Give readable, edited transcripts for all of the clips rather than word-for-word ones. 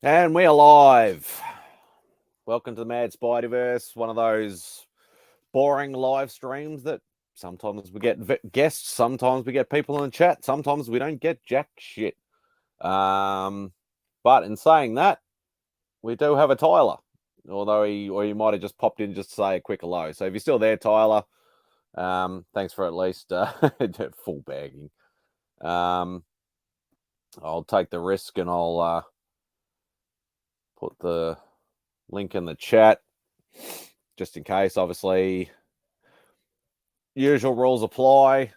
And we're live. Welcome to the MadSpideyverse, one of those boring live streams that sometimes we get guests, sometimes we get people in the chat, sometimes we don't get jack shit. But in saying that, we do have a Tyler, although he might have just popped in just to say a quick hello. So if you're still there, Tyler, thanks for at least full bagging. I'll take the risk and I'll put the link in the chat just in case. Obviously, usual rules apply.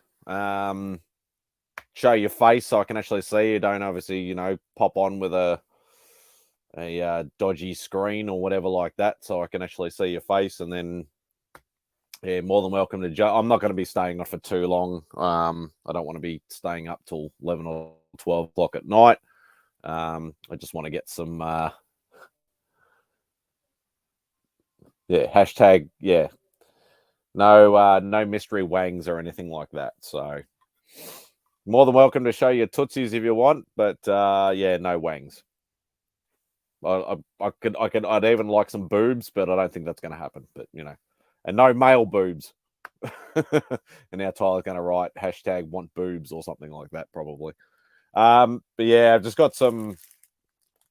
Show your face so I can actually see you. Don't obviously, pop on with a dodgy screen or whatever like that, so I can actually see your face. And then, yeah, more than welcome to I'm not going to be staying on for too long. I don't want to be staying up till 11 or 12 o'clock at night. I just want to get some hashtag no mystery wangs or anything like that. So more than welcome to show your tootsies if you want, but no wangs. I'd even like some boobs, but I don't think that's going to happen. But and no male boobs. And now Tyler's going to write hashtag want boobs or something like that, probably. But yeah, I've just got some.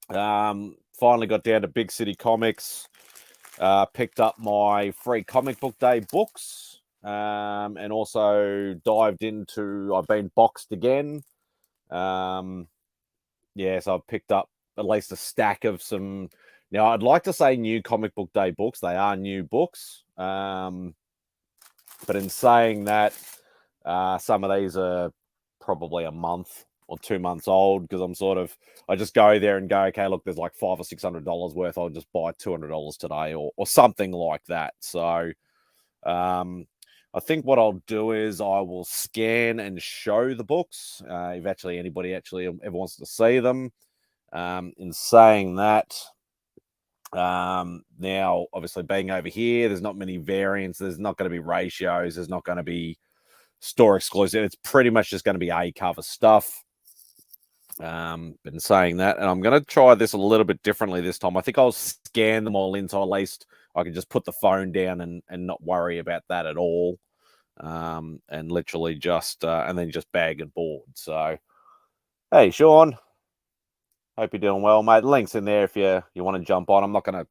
Finally got down to Big City Comics. Picked up my free comic book day books, and also dived into. I've been boxed again. So I've picked up at least a stack of some. Now, I'd like to say new comic book day books. They are new books. But in saying that, some of these are probably a month or 2 months old because I just go there and go, okay, look, there's like $500 or $600 worth. I'll just buy $200 today or something like that. So I think what I'll do is I will scan and show the books if anybody ever wants to see them. In saying that, now obviously being over here, there's not many variants. There's not going to be ratios. There's not going to be store exclusive. It's pretty much just going to be A cover stuff. Been saying that, and I'm going to try this a little bit differently this time. I think I'll scan them all in, so at least I can just put the phone down and not worry about that at all. And literally just and then just bag and board. So, hey, Sean, hope you're doing well, mate. The link's in there if you want to jump on. I'm not going to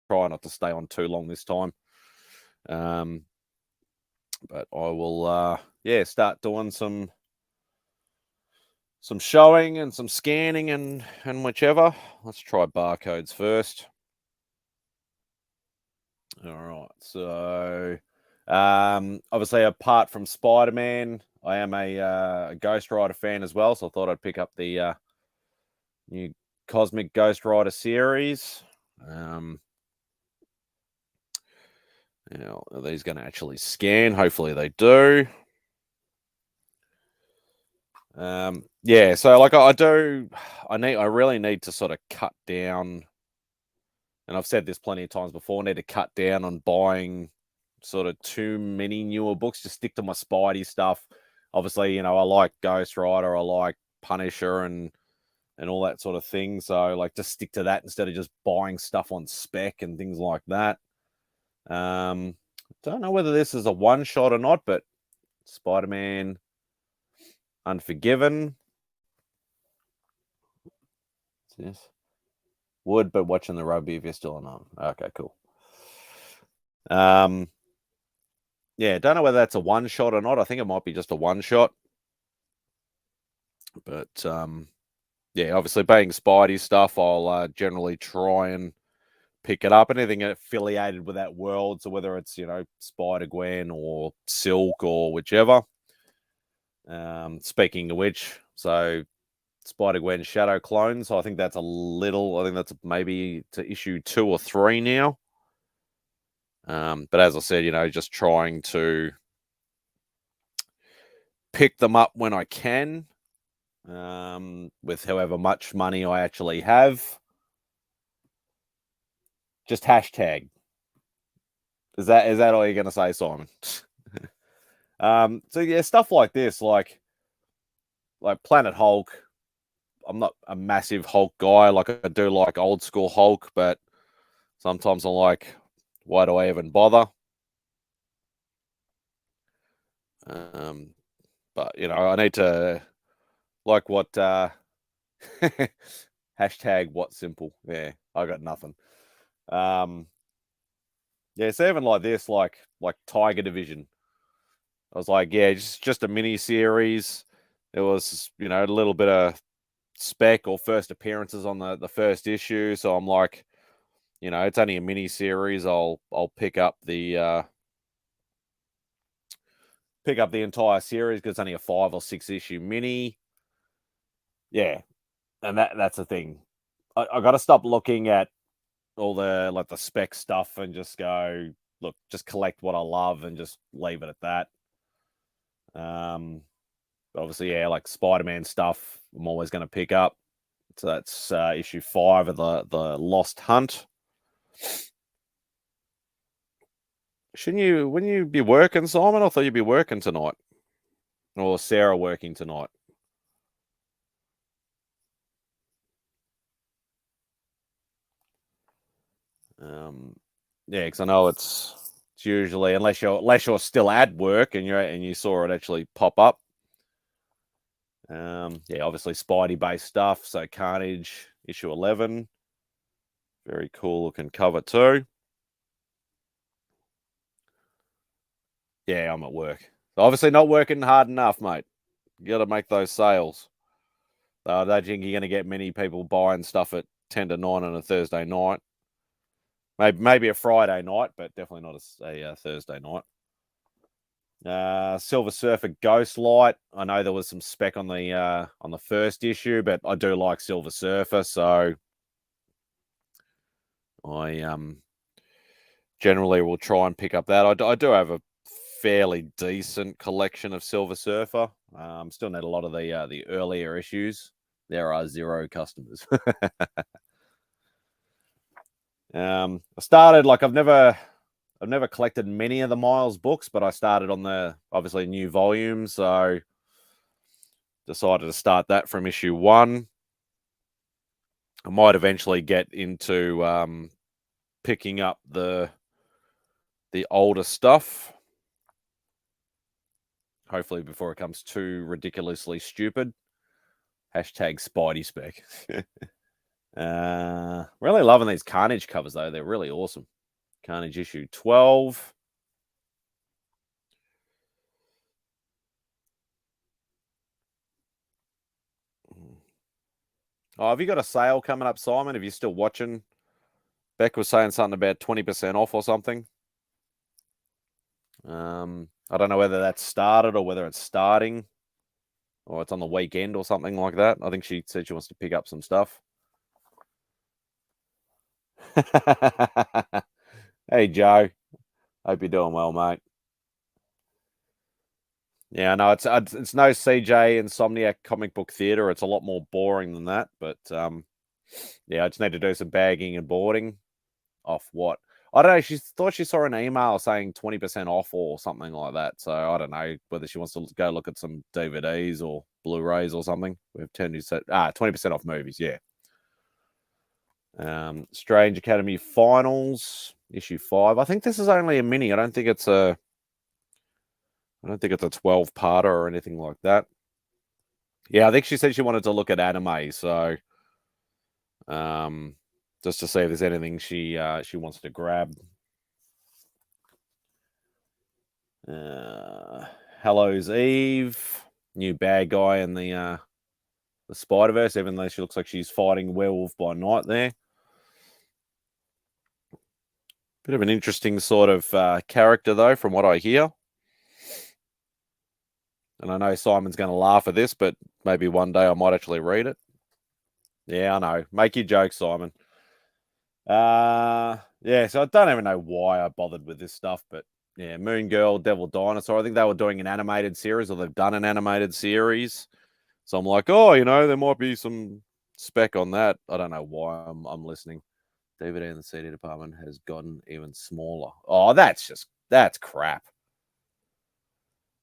try not to stay on too long this time. But I will, start doing some showing and some scanning and whichever. Let's try barcodes first. All right. So, obviously, apart from Spider-Man, I am a Ghost Rider fan as well. So I thought I'd pick up the new Cosmic Ghost Rider series. Now, are these going to actually scan? Hopefully they do. So like I really need to sort of cut down, and I've said this plenty of times before, I need to cut down on buying sort of too many newer books. Just stick to my Spidey stuff. Obviously, I like Ghost Rider, I like Punisher and all that sort of thing. So like just stick to that instead of just buying stuff on spec and things like that. Don't know whether this is a one shot or not, but Spider-Man Unforgiven. What's this? Would, but watching the rugby if you're still on. Okay, cool. Don't know whether that's a one shot or not. I think it might be just a one shot. But obviously being Spidey stuff, I'll generally try and pick it up. Anything affiliated with that world, so whether it's Spider-Gwen or Silk or whichever. Speaking of which, so Spider-Gwen Shadow Clone. So I think that's maybe to issue 2 or 3 now. But as I said, just trying to pick them up when I can, with however much money I actually have. Just hashtag. Is that all you're going to say, Simon? So yeah, stuff like this, like Planet Hulk. I'm not a massive Hulk guy. Like, I do like old school Hulk, but sometimes I'm like, why do I even bother? But you know, I need to like what hashtag what simple. Yeah, I got nothing. Yeah, so even like this, like Tiger Division, I was like, yeah, just a mini series. There was, you know, a little bit of spec or first appearances on the first issue. So I'm like, you know, it's only a mini series. I'll pick up the entire series because it's only a 5 or 6 issue mini. Yeah, and that's the thing. I got to stop looking at all the like the spec stuff and just go, look, just collect what I love and just leave it at that. But obviously, yeah, like Spider-Man stuff, I'm always going to pick up. So that's issue 5 of the Lost Hunt. Wouldn't you be working, Simon? I thought you'd be working tonight. Or Sarah working tonight. Yeah, because I know it's usually unless you're still at work and you saw it actually pop up. Yeah, obviously Spidey based stuff. So Carnage issue 11, very cool looking cover too. Yeah, I'm at work. Obviously not working hard enough, mate. You got to make those sales. I don't think you're going to get many people buying stuff at 10 to 9 on a Thursday night. Maybe a Friday night, but definitely not a Thursday night. Silver Surfer Ghost Light. I know there was some spec on the first issue, but I do like Silver Surfer, so I generally will try and pick up that. I do have a fairly decent collection of Silver Surfer. Still need a lot of the earlier issues. There are 0 customers. I started like I've never collected many of the Miles books, but I started on the obviously new volume, so decided to start that from issue 1. I might eventually get into picking up the older stuff. Hopefully before it comes too ridiculously stupid. Hashtag Spidey spec. Really loving these Carnage covers though. They're really awesome. Carnage issue 12. Oh, have you got a sale coming up, Simon? If you're still watching, Beck was saying something about 20% off or something. I don't know whether that's started or whether it's starting or it's on the weekend or something like that. I think she said she wants to pick up some stuff. Hey, Joe. Hope you're doing well, mate. Yeah, no, it's no CJ Insomniac comic book theater. It's a lot more boring than that. But yeah, I just need to do some bagging and boarding. Off what? I don't know. She thought she saw an email saying 20% off or something like that. So I don't know whether she wants to go look at some DVDs or Blu-rays or something. We've turned to 20% off movies. Yeah. Strange Academy Finals issue 5. I think this is only a mini. I don't think it's a 12-parter or anything like that. Yeah, I think she said she wanted to look at anime, so just to see if there's anything she wants to grab. Hallows Eve, new bad guy in the Spider-Verse, even though she looks like she's fighting Werewolf by Night there. Bit of an interesting sort of character, though, from what I hear. And I know Simon's going to laugh at this, but maybe one day I might actually read it. Yeah, I know. Make your jokes, Simon. Yeah, so I don't even know why I bothered with this stuff, but yeah, Moon Girl, Devil Dinosaur. I think they were doing an animated series, or they've done an animated series. So I'm like, oh, you know, there might be some spec on that. I don't know why I'm listening. DVD in the CD department has gotten even smaller. Oh, that's crap.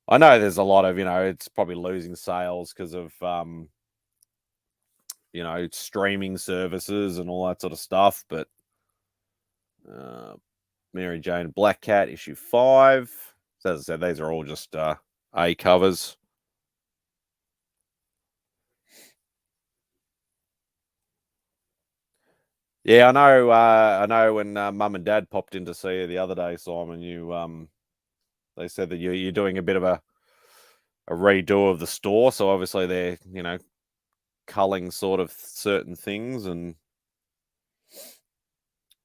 I know there's a lot of, you know, it's probably losing sales because of streaming services and all that sort of stuff. But Mary Jane Black Cat issue 5. So as I said, these are all just A covers. Yeah, I know. I know when Mum and Dad popped in to see you the other day, Simon. They said that you're doing a bit of a redo of the store. So obviously they're culling sort of certain things, and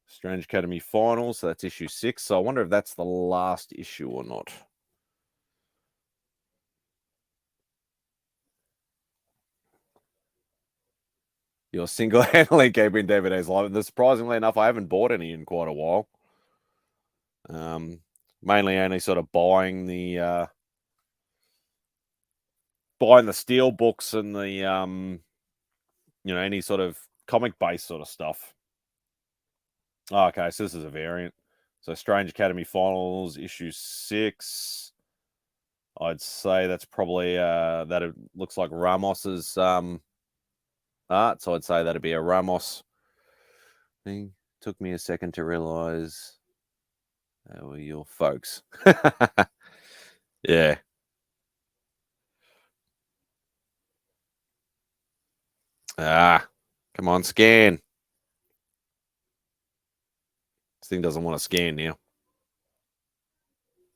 Strange Academy Finals. So that's issue 6. So I wonder if that's the last issue or not. You're single-handedly keeping DVDs alive. And surprisingly enough, I haven't bought any in quite a while. Mainly only sort of buying the steel books and the any sort of comic-based sort of stuff. Oh, okay, so this is a variant. So Strange Academy Finals issue 6. I'd say that's probably that it looks like Ramos's art. So I'd say that'd be a Ramos thing. Took me a second to realize they were your folks. Yeah. Come on, scan. This thing doesn't want to scan now.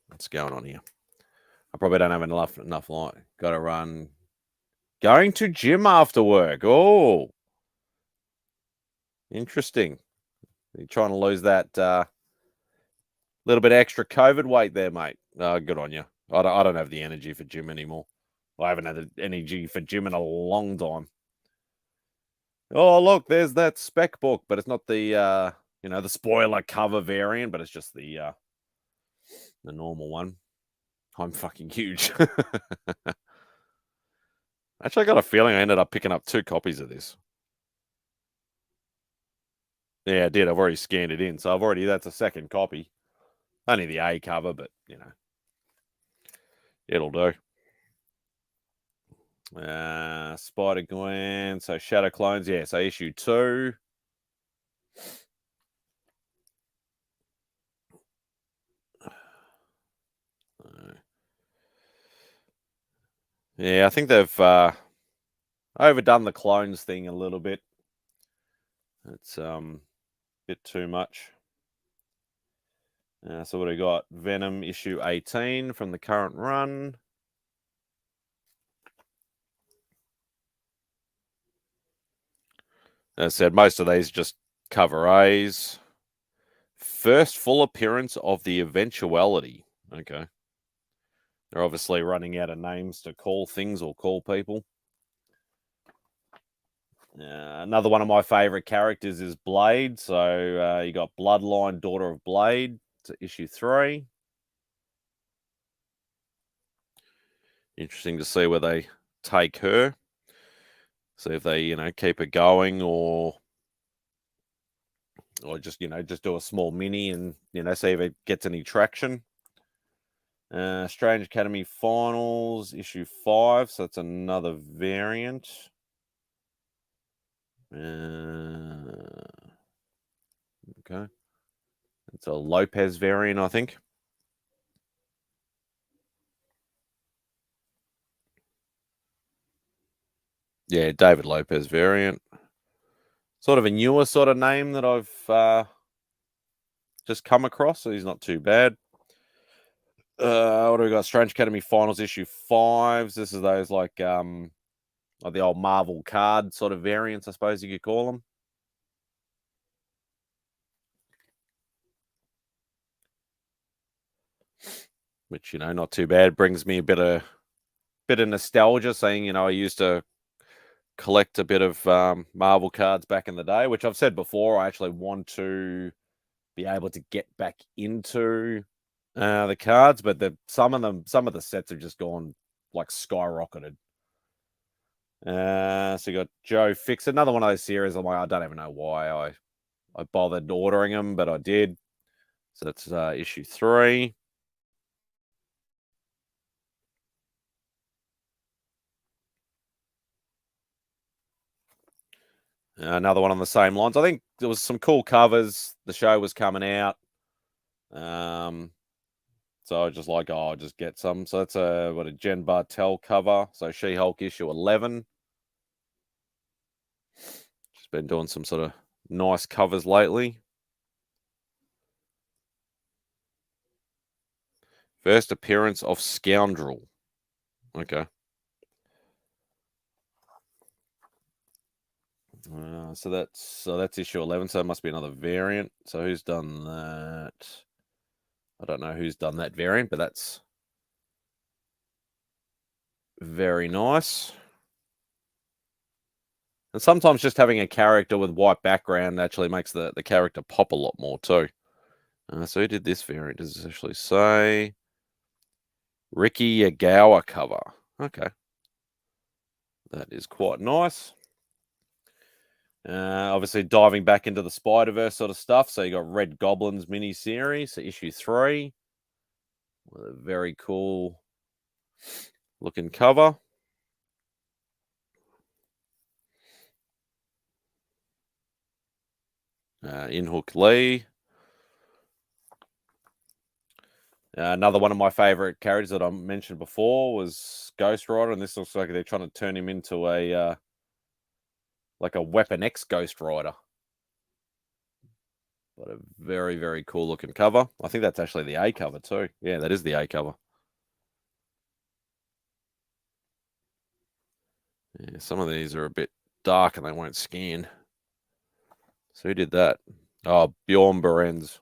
What's going on here? I probably don't have enough light. Got to run. Going to gym after work. Oh, interesting. You're trying to lose that little bit extra COVID weight there, mate. Good on you. I don't have the energy for gym anymore. I haven't had the energy for gym in a long time. Oh, look, there's that spec book, but it's not the the spoiler cover variant, but it's just the normal one. I'm fucking huge. Actually, I got a feeling I ended up picking up 2 copies of this. Yeah, I did. I've already scanned it in, so that's a second copy. Only the A cover, but it'll do. Spider-Gwen, so Shadow Clones, yeah, so issue 2. Yeah, I think they've overdone the clones thing a little bit. It's a bit too much. So what do we got? Venom issue 18 from the current run. As I said, most of these just cover A's. First full appearance of the Eventuality. Okay. They're obviously running out of names to call things or call people. Another one of my favorite characters is Blade. So you got Bloodline, Daughter of Blade, to issue 3. Interesting to see where they take her. See if they, keep her going or just, just do a small mini and, see if it gets any traction. Strange Academy Finals, issue 5. So that's another variant. Okay. It's a Lopez variant, I think. Yeah, David Lopez variant. Sort of a newer sort of name that I've just come across, so he's not too bad. What do we got? Strange Academy Finals issue 5s. This is those like the old Marvel card sort of variants, I suppose you could call them. Which, not too bad. Brings me a bit of nostalgia, saying, I used to collect a bit of Marvel cards back in the day, which I've said before. I actually want to be able to get back into the cards, but some of the sets have just gone like skyrocketed. So you got Joe Fix, another one of those series. I'm like, I don't even know why I bothered ordering them, but I did. So that's issue 3. Another one on the same lines. I think there was some cool covers. The show was coming out. So I was just like, oh, I'll just get some. So that's a Jen Bartel cover. So She-Hulk issue 11. She's been doing some sort of nice covers lately. First appearance of Scoundrel. Okay. So that's issue 11. So it must be another variant. So who's done that? I don't know who's done that variant, but that's very nice. And sometimes just having a character with white background actually makes the character pop a lot more too. So who did this variant? Does it actually say? Ricky Agawa cover. Okay. That is quite nice. Obviously diving back into the Spider-Verse sort of stuff. So you got Red Goblin's mini-series, so issue 3. With a very cool looking cover. In-Hook Lee. Another one of my favorite characters that I mentioned before was Ghost Rider, and this looks like they're trying to turn him into a like a Weapon X Ghost Rider. But a very, very cool looking cover. I think that's actually the A cover too. Yeah, that is the A cover. Yeah, some of these are a bit dark and they won't scan. So who did that? Oh, Bjorn Berens.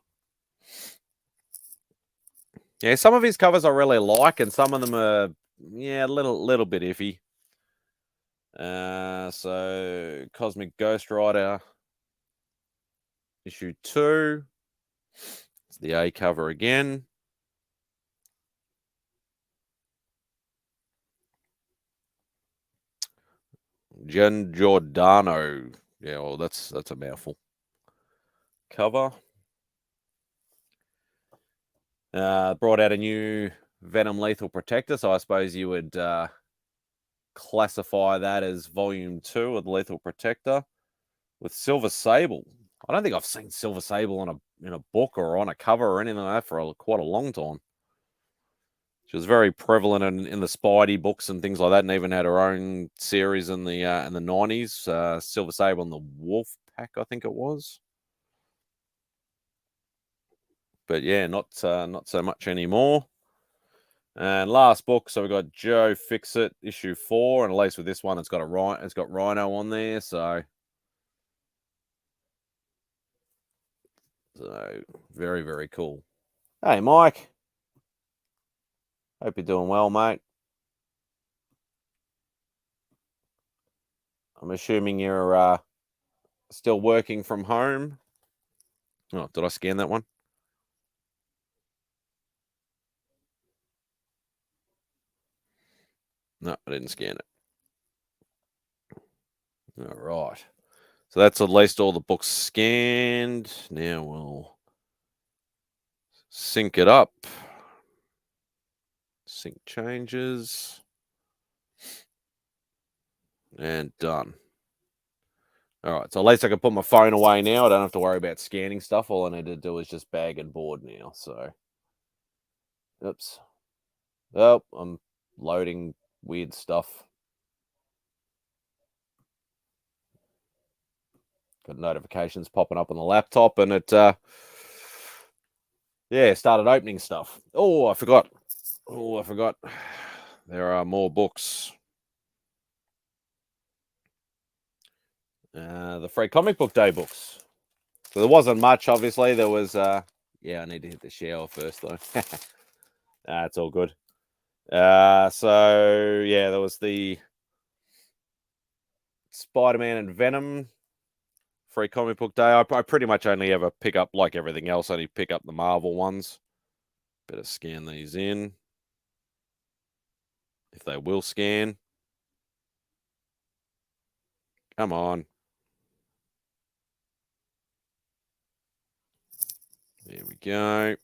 Yeah, some of his covers I really like, and some of them are a little bit iffy. So Cosmic Ghost Rider issue 2. It's the A cover again. Jen Giordano. Yeah, well, that's a mouthful. Cover. Brought out a new Venom Lethal Protector, so I suppose you would classify that as volume 2 of the Lethal Protector with Silver Sable. I don't think I've seen Silver Sable in a book or on a cover or anything like that for quite a long time. She was very prevalent in the Spidey books and things like that, and even had her own series in the 90s. Silver Sable and the Wolf Pack, I think it was. But yeah, not so much anymore. And last book, so we got Joe Fixit issue 4, and at least with this one, it's got Rhino on there, so very, very cool. Hey, Mike. Hope you're doing well, mate. I'm assuming you're still working from home. Oh, did I scan that one? No, I didn't scan it. All right. So that's at least all the books scanned. Now we'll sync it up. Sync changes. And done. All right, so at least I can put my phone away now. I don't have to worry about scanning stuff. All I need to do is just bag and board now. So, oops. Oh, I'm loading weird stuff. Got notifications popping up on the laptop, and it, started opening stuff. Oh, I forgot. There are more books. The free comic book day books. So there wasn't much, obviously. There was, I need to hit the shower first, though. It's all good. There was the Spider-Man and Venom free comic book day. I pretty much only ever pick up, like everything else, I only pick up the Marvel ones. Better scan these in. If they will scan. Come on. There we go.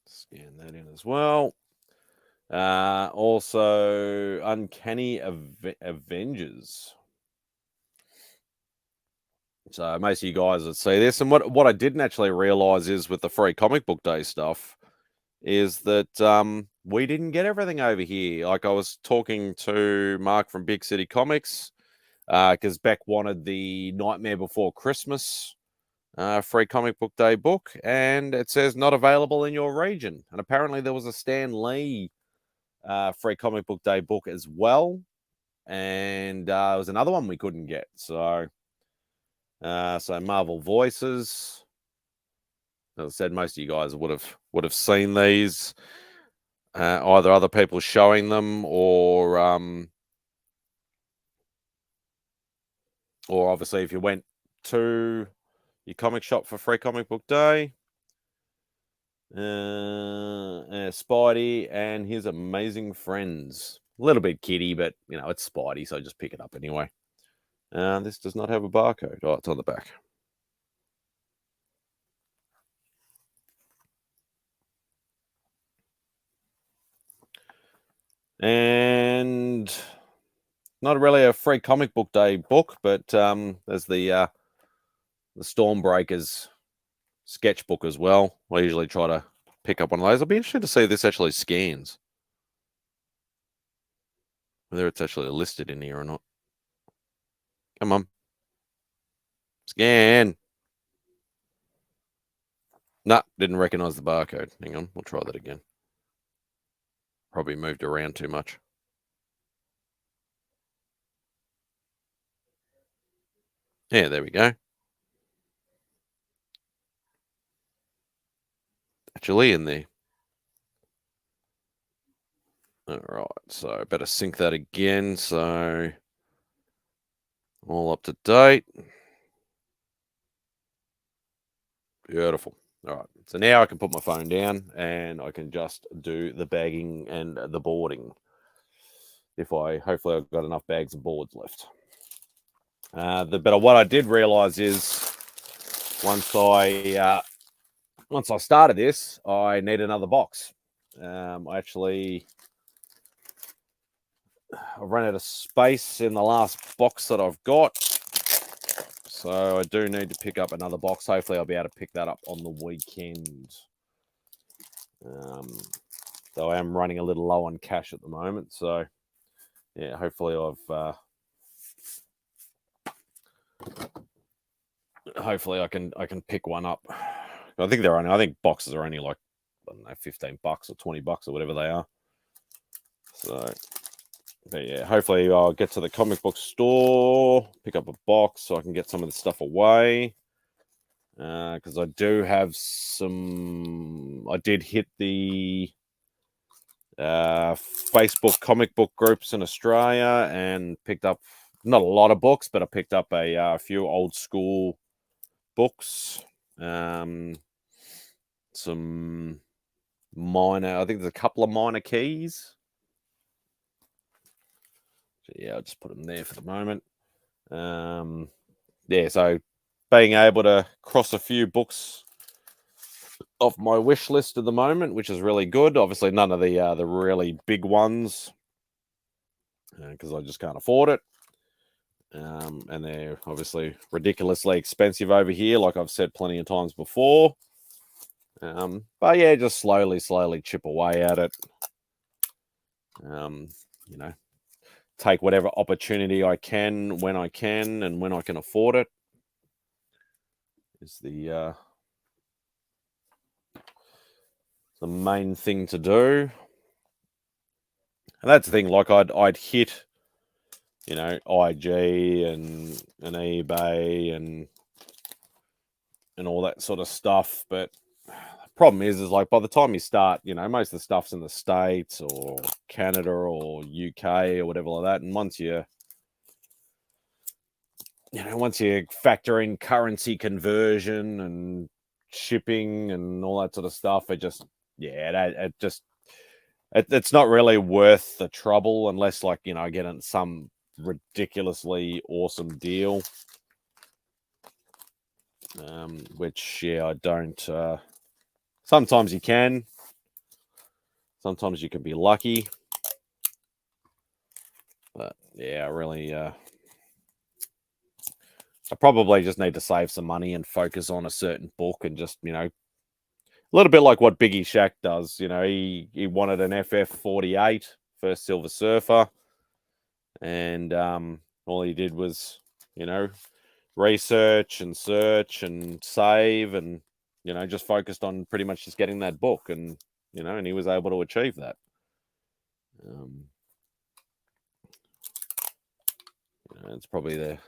Scan that in as well. Also, Uncanny Avengers. So most of you guys would see this. And what I didn't actually realize is with the free comic book day stuff is that we didn't get everything over here. Like I was talking to Mark from Big City Comics because Beck wanted the Nightmare Before Christmas free comic book day book, and it says not available in your region. And apparently there was a Stan Lee free comic book day book as well, and there was another one we couldn't get. So Marvel Voices. As I said, most of you guys would have seen these, either other people showing them or obviously if you went to your comic shop for free comic book day. Spidey and his amazing friends. A little bit kiddie, but it's Spidey, so just pick it up anyway. This does not have a barcode. Oh, it's on the back. And not really a free comic book day book, but there's the Stormbreakers sketchbook as well. I usually try to pick up one of those. I'll be interested to see if this actually scans, whether it's actually listed in here or not. Come on. Scan. Nah, didn't recognize the barcode. Hang on, we'll try that again. Probably moved around too much. Yeah, there we go. Actually in there. All right, so better sync that again. So all up to date. Beautiful. All right, so now I can put my phone down and I can just do the bagging and the boarding. Hopefully I've got enough bags and boards left. But what I did realize is once I started this, I need another box. I've run out of space in the last box that I've got. So I do need to pick up another box. Hopefully I'll be able to pick that up on the weekend. Though I am running a little low on cash at the moment. So yeah, hopefully I can pick one up. I think boxes are only like, I don't know, $15 or $20 or whatever they are. So but yeah, hopefully I'll get to the comic book store, pick up a box so I can get some of the stuff away. Because I do have I did hit the Facebook comic book groups in Australia and picked up not a lot of books, but I picked up a few old school books. Some minor, I think there's a couple of minor keys. So yeah, I'll just put them there for the moment. Yeah, so being able to cross a few books off my wish list at the moment, which is really good. Obviously, none of the really big ones because I just can't afford it. And they're obviously ridiculously expensive over here, like I've said plenty of times before. But yeah, just slowly chip away at it. Take whatever opportunity I can when I can and when I can afford it. Is the main thing to do. And that's the thing, like I'd hit, IG and eBay and all that sort of stuff. But the problem is like by the time you start, most of the stuff's in the States or Canada or UK or whatever like that. And once you factor in currency conversion and shipping and all that sort of stuff, it's not really worth the trouble unless I get in some ridiculously awesome deal. Which I don't. Sometimes you can. Sometimes you can be lucky. But yeah, really, I probably just need to save some money and focus on a certain book and just, a little bit like what Biggie Shack does. He wanted an FF48, first Silver Surfer, and all he did was, research and search and save and, just focused on pretty much just getting that book, and, and he was able to achieve that. It's probably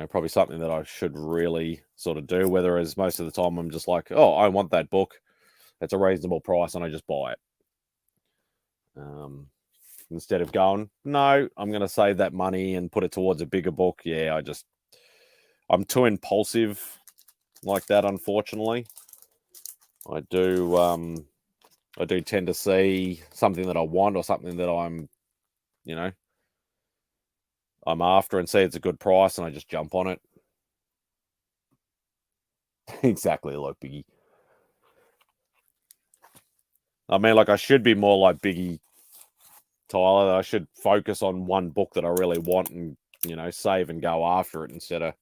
probably something that I should really sort of do, whereas most of the time I'm just like, oh, I want that book. It's a reasonable price and I just buy it. Instead of going, no, I'm going to save that money and put it towards a bigger book. Yeah, I'm too impulsive like that, unfortunately. I do tend to see something that I want or something that I'm after and see it's a good price and I just jump on it. Exactly like Biggie. I mean, like, I should be more like Biggie, Tyler. I should focus on one book that I really want and, save and go after it instead of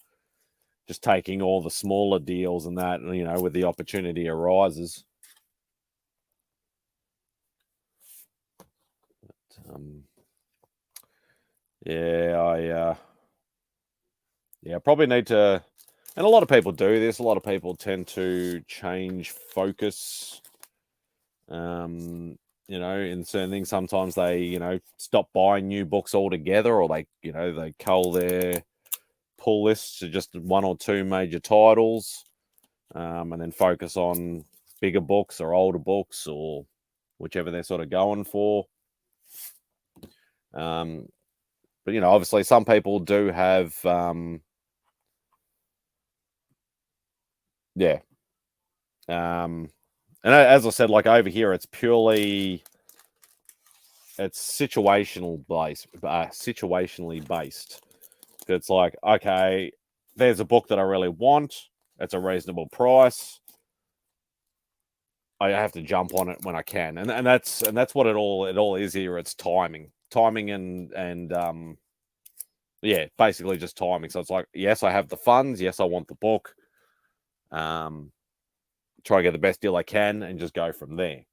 just taking all the smaller deals and that, with the opportunity arises. But, yeah, I probably need to, and a lot of people do this. A lot of people tend to change focus, in certain things. Sometimes they, stop buying new books altogether, or they cull their pull lists to just one or two major titles, and then focus on bigger books or older books or whichever they're sort of going for. But obviously some people do have, and as I said, like over here, it's situationally based. It's like, okay, there's a book that I really want. It's a reasonable price. I have to jump on it when I can, and that's what it all is here. It's timing, and yeah, basically just timing. So it's like, yes, I have the funds. Yes, I want the book. Try and get the best deal I can, and just go from there.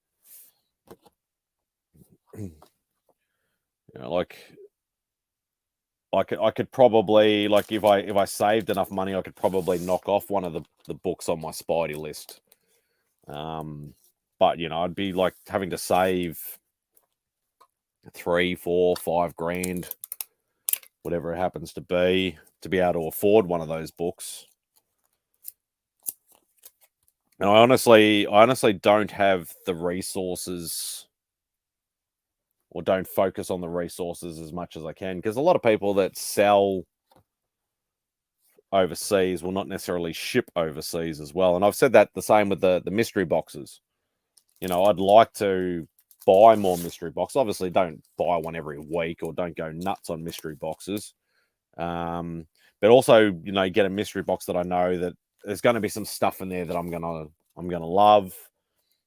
Like I could probably, like, if I saved enough money, I could probably knock off one of the books on my Spidey list. But I'd be like having to save 3, 4, 5 grand, whatever it happens to be able to afford one of those books. And I honestly don't have the resources, or don't focus on the resources as much as I can, because a lot of people that sell overseas will not necessarily ship overseas as well. And I've said that the same with the mystery boxes. I'd like to buy more mystery boxes. Obviously, don't buy one every week, or don't go nuts on mystery boxes. But also, get a mystery box that I know that there's going to be some stuff in there that I'm gonna love.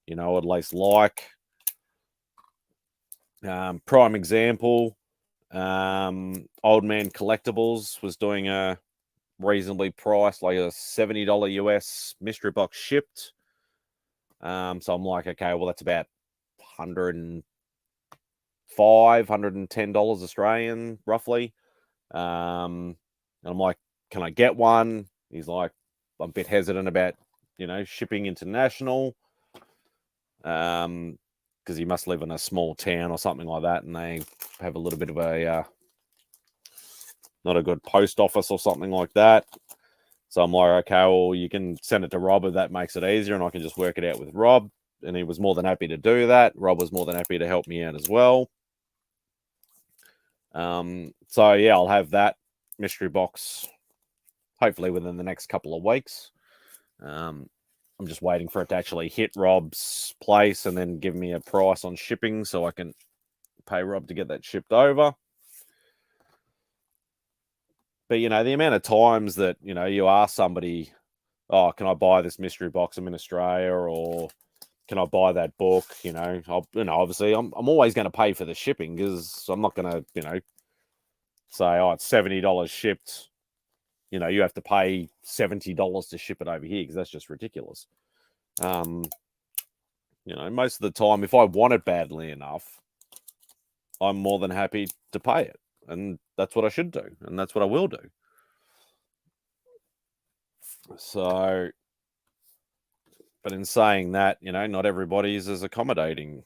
At least like. Prime example, Old Man Collectibles was doing a reasonably priced, like a $70 US mystery box shipped. So I'm like, okay, well, that's about $105, $110 Australian, roughly. And I'm like, can I get one? He's like, I'm a bit hesitant about, shipping international. Because he must live in a small town or something like that, and they have a little bit of a not a good post office or something like that. So I'm like, okay, well, you can send it to Rob if that makes it easier, and I can just work it out with Rob. And he was more than happy to do that. Rob was more than happy to help me out as well. So yeah, I'll have that mystery box hopefully within the next couple of weeks. I'm just waiting for it to actually hit Rob's place and then give me a price on shipping so I can pay Rob to get that shipped over. But, the amount of times that, you ask somebody, oh, can I buy this mystery box? I'm in Australia, or can I buy that book? Obviously I'm always going to pay for the shipping, because I'm not going to, say, oh, it's $70 shipped. You have to pay $70 to ship it over here, because that's just ridiculous. Most of the time, if I want it badly enough, I'm more than happy to pay it. And that's what I should do. And that's what I will do. So, but in saying that, not everybody is as accommodating,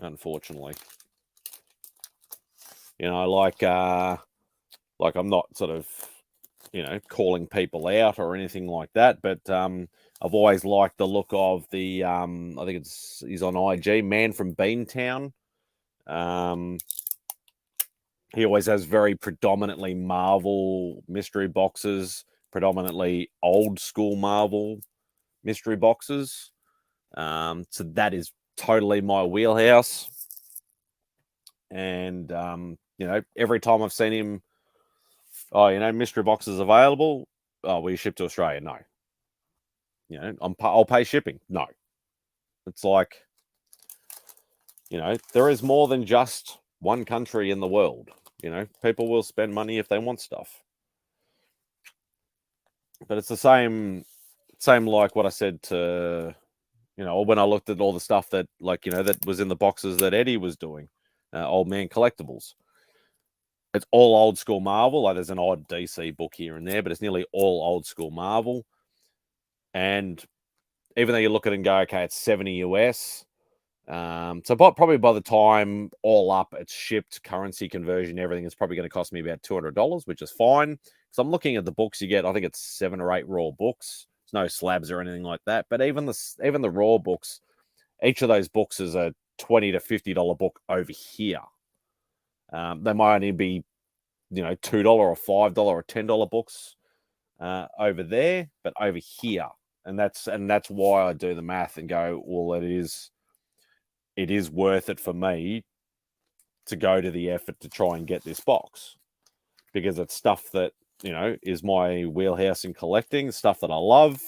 unfortunately. Like I'm not sort of, calling people out or anything like that, but I've always liked the look of the, I think he's on IG, Man from Beantown. He always has very predominantly Marvel mystery boxes, predominantly old school Marvel mystery boxes. So that is totally my wheelhouse. And, every time I've seen him, mystery boxes available. Oh, will you ship to Australia? No. I'll pay shipping. No. It's like, there is more than just one country in the world. People will spend money if they want stuff. But it's the same like what I said to, when I looked at all the stuff that, that was in the boxes that Eddie was doing, Old Man Collectibles. It's all old school Marvel. Like, there's an odd DC book here and there, but it's nearly all old school Marvel. And even though you look at it and go, okay, it's 70 US. So probably by the time all up, it's shipped, currency conversion, everything, it's probably going to cost me about $200, which is fine. Because I'm looking at the books you get, I think it's 7 or 8 raw books. There's no slabs or anything like that. But even the raw books, each of those books is a $20 to $50 book over here. They might only be, $2 or $5 or $10 books over there, but over here. And that's why I do the math and go, well, it is worth it for me to go to the effort to try and get this box, because it's stuff that, is my wheelhouse in collecting, stuff that I love.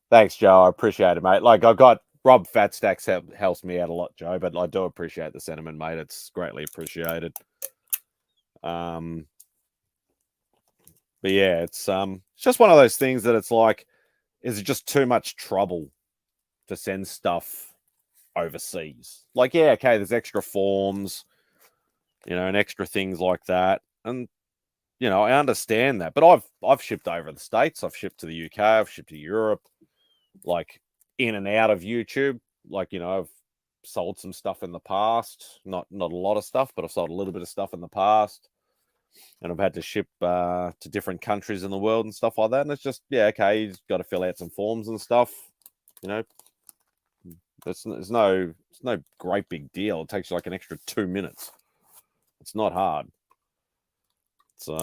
Thanks, Joe. I appreciate it, mate. Like, I've got Rob Fatstacks helps me out a lot, Joe, but I do appreciate the sentiment, mate. It's greatly appreciated. But yeah, it's just one of those things that it's like, is it just too much trouble to send stuff overseas? Like, yeah, okay, there's extra forms, and extra things like that. And, I understand that. But I've shipped over the States. I've shipped to the UK. I've shipped to Europe, like in and out of YouTube. Like, I've sold some stuff in the past. Not a lot of stuff, but I've sold a little bit of stuff in the past. And I've had to ship to different countries in the world and stuff like that. And it's just, yeah, okay, you've got to fill out some forms and stuff. It's no great big deal. It takes you like an extra 2 minutes. It's not hard. So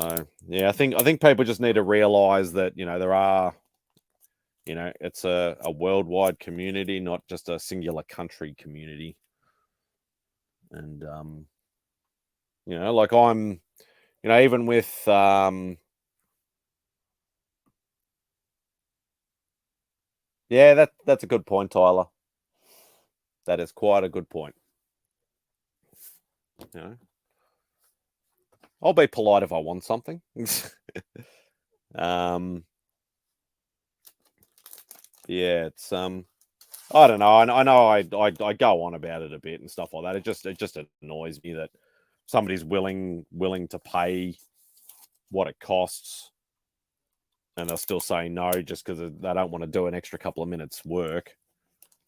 yeah, I think people just need to realize that, there are, it's a worldwide community, not just a singular country community. And like I'm, even with yeah, that's a good point, Tyler. That is quite a good point. I'll be polite if I want something. Yeah, it's I don't know. I know I go on about it a bit and stuff like that. It just annoys me that somebody's willing to pay what it costs, and they'll still say no just because they don't want to do an extra couple of minutes work.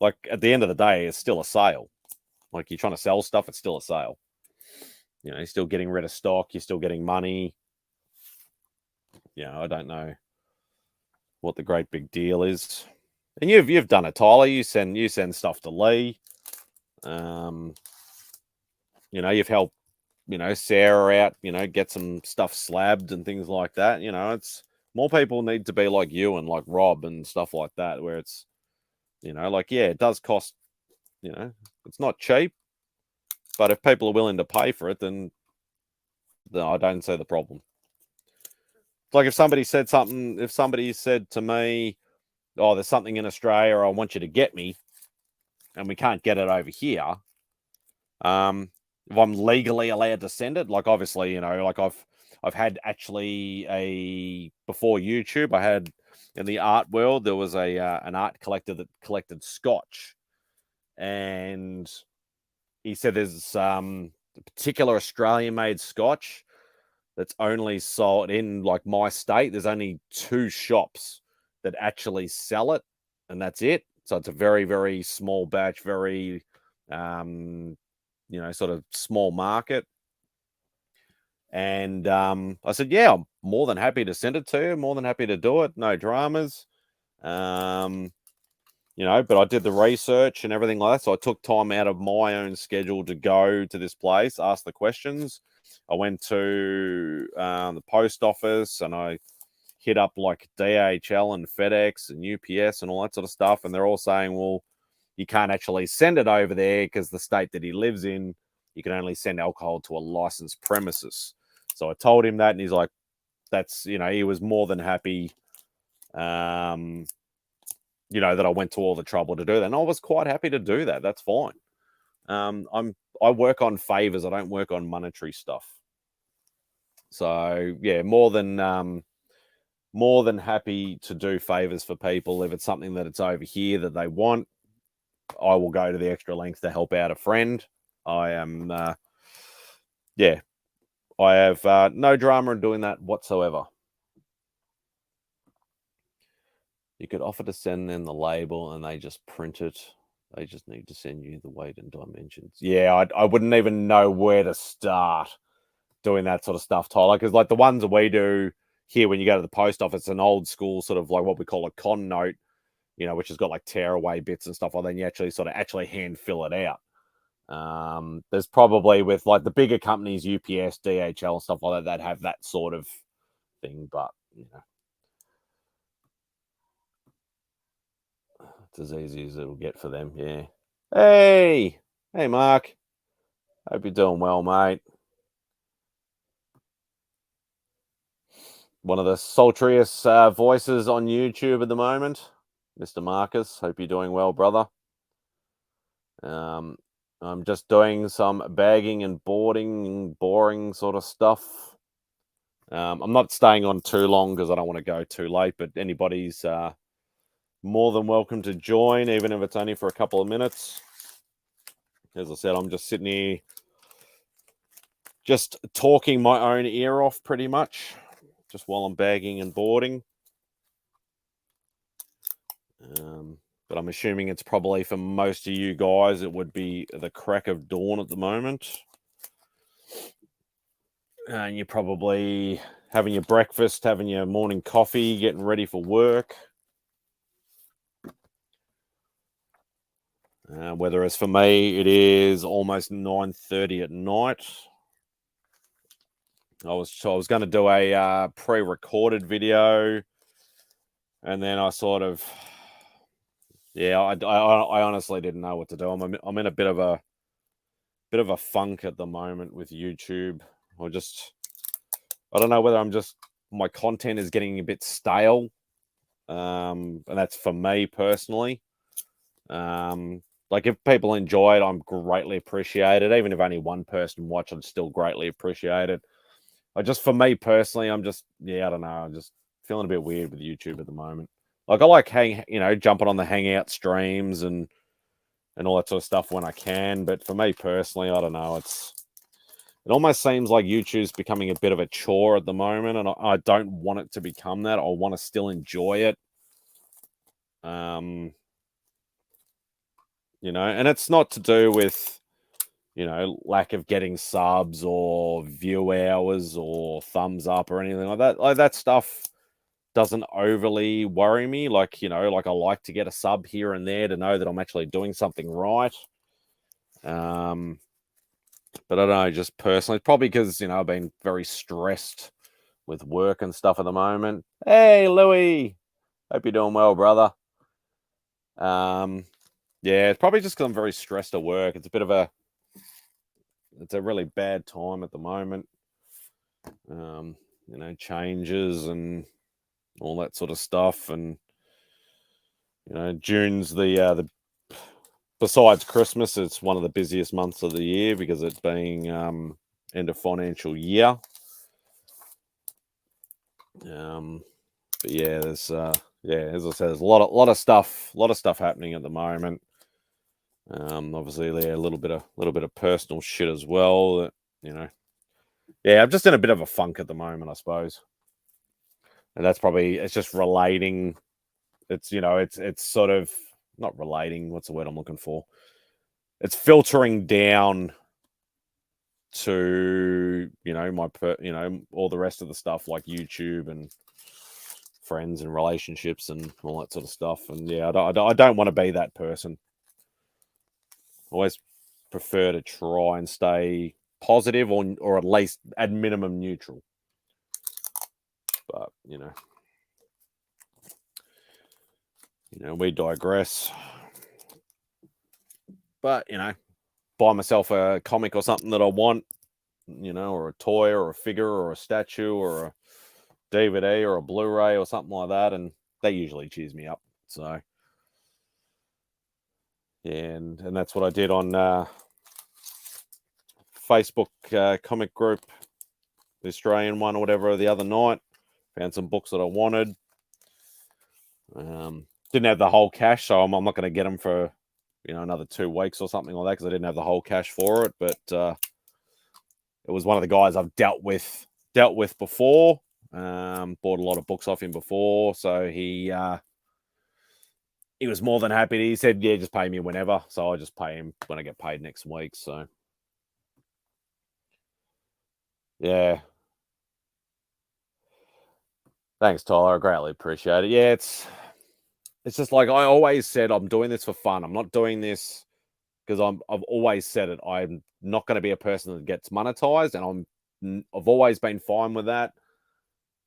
Like, at the end of the day, it's still a sale. Like, you're trying to sell stuff, it's still a sale. You're still getting rid of stock, you're still getting money. I don't know what the great big deal is. And you've done it, Tyler. You send stuff to Lee. You've helped, Sarah out, get some stuff slabbed and things like that. It's more people need to be like you and like Rob and stuff like that, where it's, like, yeah, it does cost, it's not cheap, but if people are willing to pay for it, then I don't see the problem. Like, if somebody said to me, oh, there's something in Australia, I want you to get me, and we can't get it over here, if I'm legally allowed to send it, like obviously, like I've had actually before YouTube, I had in the art world, there was an art collector that collected Scotch, and he said there's a particular Australian made Scotch that's only sold in like my state. There's only 2 shops that actually sell it, and that's it. So it's a very, very small batch, very, sort of small market. And I said, yeah, I'm more than happy to send it to you. More than happy to do it. No dramas. But I did the research and everything like that. So I took time out of my own schedule to go to this place, ask the questions. I went to the post office and I hit up like DHL and FedEx and UPS and all that sort of stuff. And they're all saying, well, you can't actually send it over there because the state that he lives in, you can only send alcohol to a licensed premises. So I told him that, and he's like, that's, he was more than happy, that I went to all the trouble to do that. And I was quite happy to do that. That's fine. I work on favors. I don't work on monetary stuff. So yeah, more than happy to do favors for people. If it's something that it's over here that they want, I will go to the extra length to help out a friend. I am, I have no drama in doing that whatsoever. You could offer to send them the label and they just print it. They just need to send you the weight and dimensions. Yeah, I wouldn't even know where to start doing that sort of stuff, Tyler, because like the ones that we do here when you go to the post office, an old school sort of like what we call a con note, which has got like tearaway bits and stuff like that. And you actually hand fill it out. There's probably with like the bigger companies, UPS, DHL, stuff like that have that sort of thing, but it's as easy as it'll get for them. Yeah. Hey, Mark. Hope you're doing well, mate. One of the sultriest voices on YouTube at the moment, Mr. Marcus. Hope you're doing well, brother. I'm just doing some bagging and boarding, boring sort of stuff. I'm not staying on too long because I don't want to go too late, but anybody's more than welcome to join, even if it's only for a couple of minutes. As I said, I'm just sitting here just talking my own ear off pretty much, just while I'm bagging and boarding. But I'm assuming it's probably for most of you guys, it would be the crack of dawn at the moment. And you're probably having your breakfast, having your morning coffee, getting ready for work. Whether it's for me, it is almost 9:30 at night. I was going to do a pre-recorded video, and then I sort of, I honestly didn't know what to do. I'm in a bit of a funk at the moment with YouTube. I don't know whether my content is getting a bit stale, and that's for me personally. Like if people enjoy it, I'm greatly appreciated. Even if only one person watch, I'd still greatly appreciate it. For me personally, I don't know. I'm just feeling a bit weird with YouTube at the moment. Like I like jumping on the Hangout streams and all that sort of stuff when I can. But for me personally, I don't know. It almost seems like YouTube's becoming a bit of a chore at the moment, and I don't want it to become that. I want to still enjoy it. And it's not to do with, lack of getting subs or view hours or thumbs up or anything like that. Like that stuff doesn't overly worry me. Like, like I like to get a sub here and there to know that I'm actually doing something right. But I don't know, just personally, probably because, I've been very stressed with work and stuff at the moment. Hey, Louis. Hope you're doing well, brother. Yeah, it's probably just because I'm very stressed at work. It's a really bad time at the moment. Changes and all that sort of stuff. And You know, June's the besides Christmas, it's one of the busiest months of the year because it's being end of financial year. But yeah, there's as I said, there's a lot of stuff happening at the moment. Obviously, a little bit of personal shit as well. That, you know, I'm just in a bit of a funk at the moment, I suppose, and that's probably it's just relating. It's it's sort of not relating. What's the word I'm looking for? It's filtering down to all the rest of the stuff like YouTube and friends and relationships and all that sort of stuff. And yeah, I don't want to be that person. I always prefer to try and stay positive or at least at minimum neutral. But we digress. But buy myself a comic or something that I want, or a toy or a figure or a statue or a DVD or a Blu-ray or something like that, and they usually cheers me up. So yeah, and that's what I did on Facebook comic group, the Australian one or whatever, the other night. Found some books that I wanted. Didn't have the whole cash, so I'm not going to get them for another 2 weeks or something like that because I didn't have the whole cash for it. But it was one of the guys I've dealt with before. Bought a lot of books off him before, so he was more than happy. He said, "Yeah, just pay me whenever." So I just pay him when I get paid next week. So yeah, thanks, Tyler. I greatly appreciate it. Yeah, it's just like I always said, I'm doing this for fun. I'm not doing this because I've always said it. I'm not going to be a person that gets monetized, and I've always been fine with that.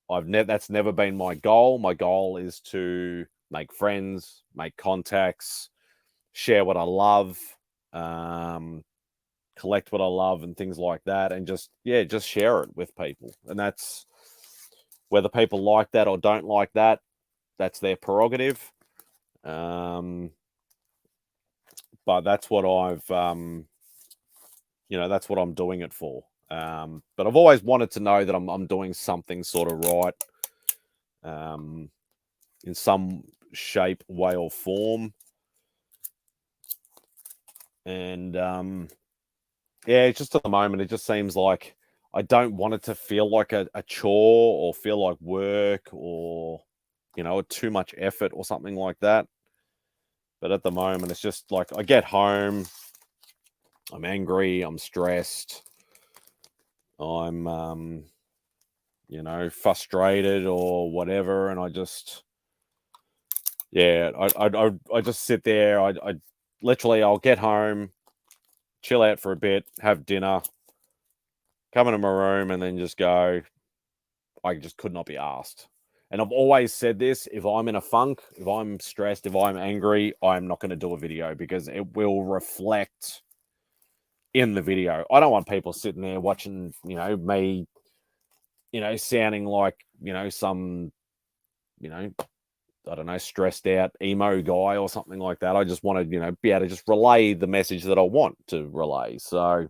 That's never been my goal. My goal is to make friends, make contacts, share what I love, collect what I love, and things like that, and just share it with people. And that's whether people like that or don't like that. That's their prerogative. But that's what that's what I'm doing it for. But I've always wanted to know that I'm doing something sort of right, in some shape, way, or form. And it's just at the moment, it just seems like I don't want it to feel like a chore or feel like work or too much effort or something like that. But at the moment, it's just like I get home, I'm angry, I'm stressed, I'm frustrated or whatever, and I just I just sit there. I literally I'll get home, chill out for a bit, have dinner, come into my room, and then just go. I just could not be asked. And I've always said this: if I'm in a funk, if I'm stressed, if I'm angry, I'm not going to do a video because it will reflect in the video. I don't want people sitting there watching, me, sounding like, some, I don't know, stressed out emo guy or something like that. I just want to, be able to just relay the message that I want to relay. So,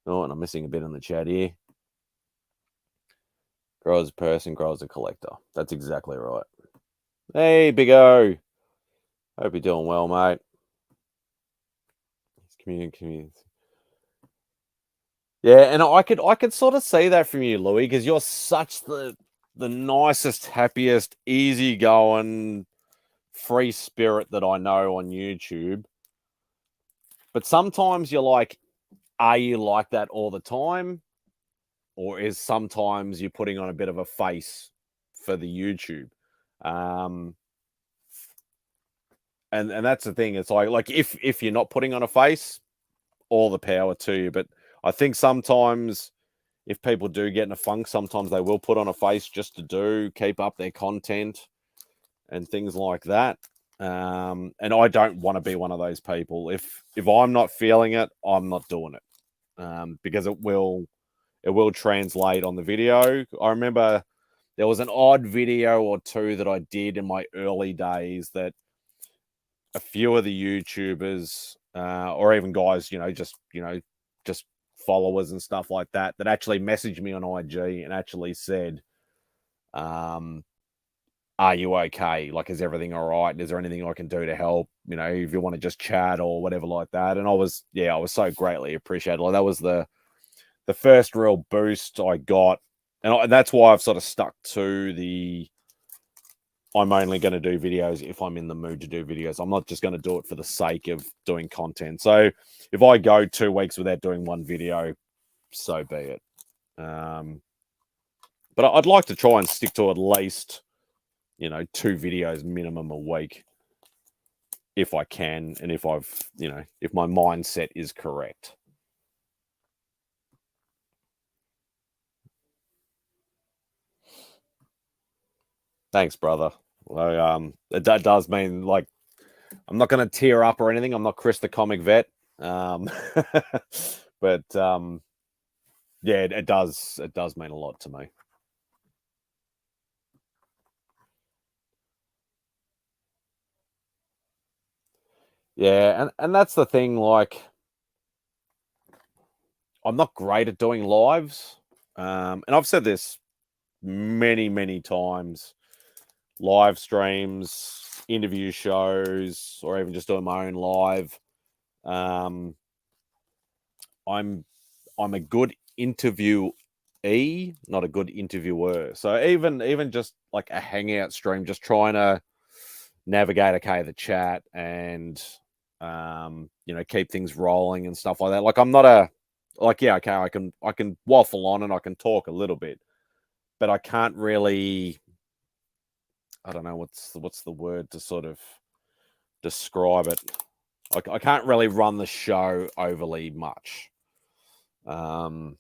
and I'm missing a bit in the chat here. Grow as a person, grow as a collector. That's exactly right. Hey, Big O. Hope you're doing well, mate. Community. Yeah, and I could sort of see that from you, Louis, because you're such the nicest, happiest, easygoing, free spirit that I know on YouTube. But sometimes you're like, are you like that all the time? Or is sometimes you're putting on a bit of a face for the YouTube? And that's the thing. It's like if you're not putting on a face, all the power to you. But I think sometimes if people do get in a funk, sometimes they will put on a face just to keep up their content and things like that. And I don't want to be one of those people. If I'm not feeling it, I'm not doing it, because it will translate on the video. I remember there was an odd video or two that I did in my early days that a few of the YouTubers or even guys, just followers and stuff like that actually messaged me on IG and actually said, are you okay? Like, is everything all right? Is there anything I can do to help? If you want to just chat or whatever like that. And I was so greatly appreciated. Like, that was the first real boost I got. And that's why I've sort of stuck to I'm only going to do videos if I'm in the mood to do videos. I'm not just going to do it for the sake of doing content. So if I go 2 weeks without doing one video, so be it. But I'd like to try and stick to at least, 2 videos minimum a week if I can, and if if my mindset is correct. Thanks, brother. Well, that does mean, like, I'm not going to tear up or anything. I'm not Chris the comic vet. But yeah, it does mean a lot to me. Yeah, and that's the thing, like, I'm not great at doing lives. And I've said this many, many times. Live streams, interview shows, or even just doing my own live. I'm a good interviewee, not a good interviewer. So even just like a hangout stream, just trying to navigate the chat and keep things rolling and stuff like that. Like, I'm not I can waffle on and I can talk a little bit, but I can't really, I don't know what's the word to sort of describe it. I can't really run the show overly much. Not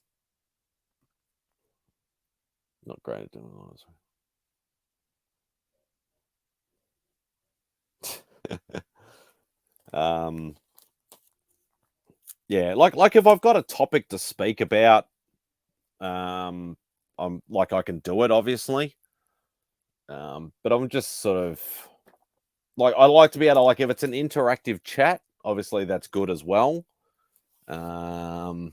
great at doing that. Yeah, like if I've got a topic to speak about, I'm like, I can do it, obviously. But I'm just sort of like, I like to be able to, like, if it's an interactive chat, obviously that's good as well. No,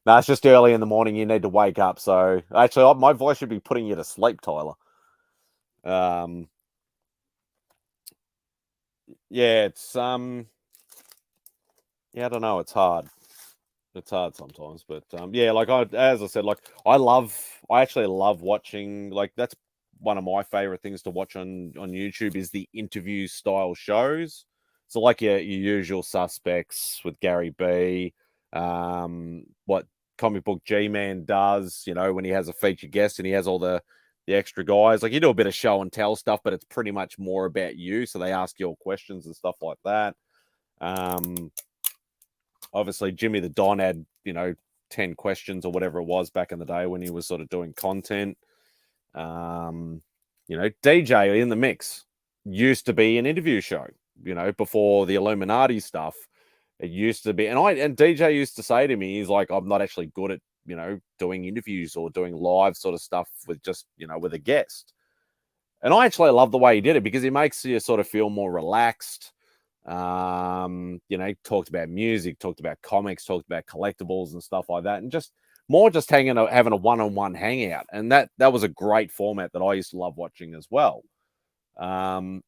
it's just early in the morning. You need to wake up. So actually, my voice should be putting you to sleep, Tyler. Yeah, it's yeah, I don't know. It's hard. It's hard sometimes, but yeah, like, as I said, like, I actually love watching. Like, that's one of my favorite things to watch on YouTube is the interview style shows. So, like, your usual suspects with Gary B, what Comic Book G-Man does, when he has a featured guest and he has all the extra guys. Like, you do a bit of show and tell stuff, but it's pretty much more about you. So they ask your questions and stuff like that. Obviously, Jimmy the Don had, 10 questions or whatever it was back in the day when he was sort of doing content. DJ in the Mix used to be an interview show, before the Illuminati stuff. It used to be, and DJ used to say to me, he's like, I'm not actually good at, doing interviews or doing live sort of stuff with just, with a guest. And I actually love the way he did it because he makes you sort of feel more relaxed. Talked about music, talked about comics, talked about collectibles and stuff like that, and just having a one-on-one hangout. And that was a great format that I used to love watching as well. So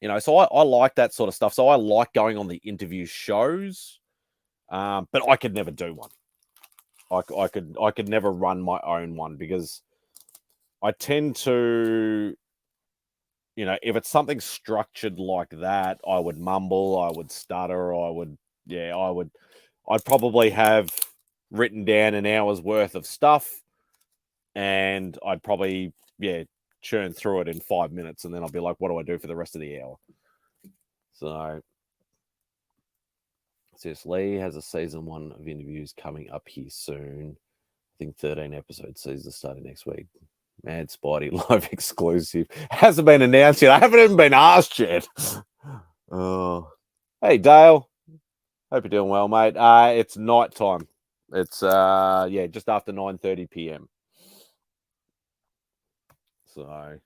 I like that sort of stuff. So I like going on the interview shows, but I could never do one. I could never run my own one because I tend to, if it's something structured like that, I would mumble, I would stutter, I'd probably have written down an hour's worth of stuff and I'd probably, churn through it in 5 minutes. And then I'll be like, what do I do for the rest of the hour? So, Lee has a season 1 of interviews coming up here soon. I think 13 episodes, season starting next week. MadSpidey live exclusive. Hasn't been announced yet. I haven't even been asked yet. Oh, hey Dale. Hope you're doing well, mate. It's night time. It's just after 9:30 p.m. So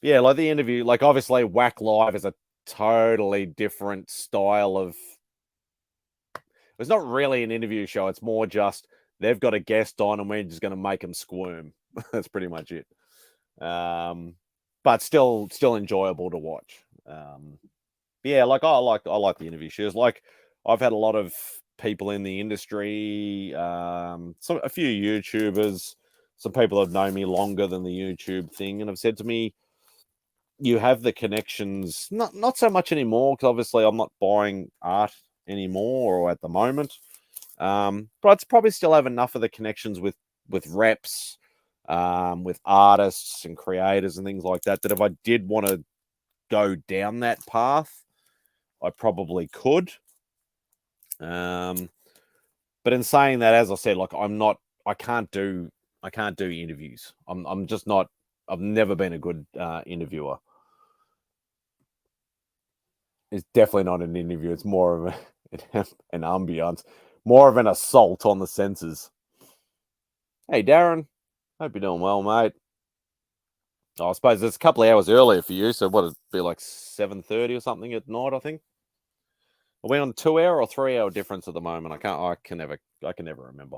yeah, like the interview, like obviously Whack Live is a totally different style of. It's not really an interview show. It's more just they've got a guest on and we're just going to make them squirm. That's pretty much it. But still enjoyable to watch. Yeah, like I like the interview shows. Like I've had a lot of people in the industry, a few YouTubers, some people that have known me longer than the YouTube thing, and have said to me, "You have the connections, not so much anymore, because obviously I'm not buying art anymore or at the moment, but I'd probably still have enough of the connections with reps, with artists and creators and things like that. That if I did want to go down that path, I probably could." But in saying that, as I said, like I can't do interviews. I'm just not. I've never been a good interviewer. It's definitely not an interview. It's more of an ambiance, more of an assault on the senses. Hey, Darren. Hope you're doing well, mate. Oh, I suppose it's a couple of hours earlier for you, so what it'd be like 7:30 or something at night, I think. Are we on 2 hour or 3 hour difference at the moment? I can never remember.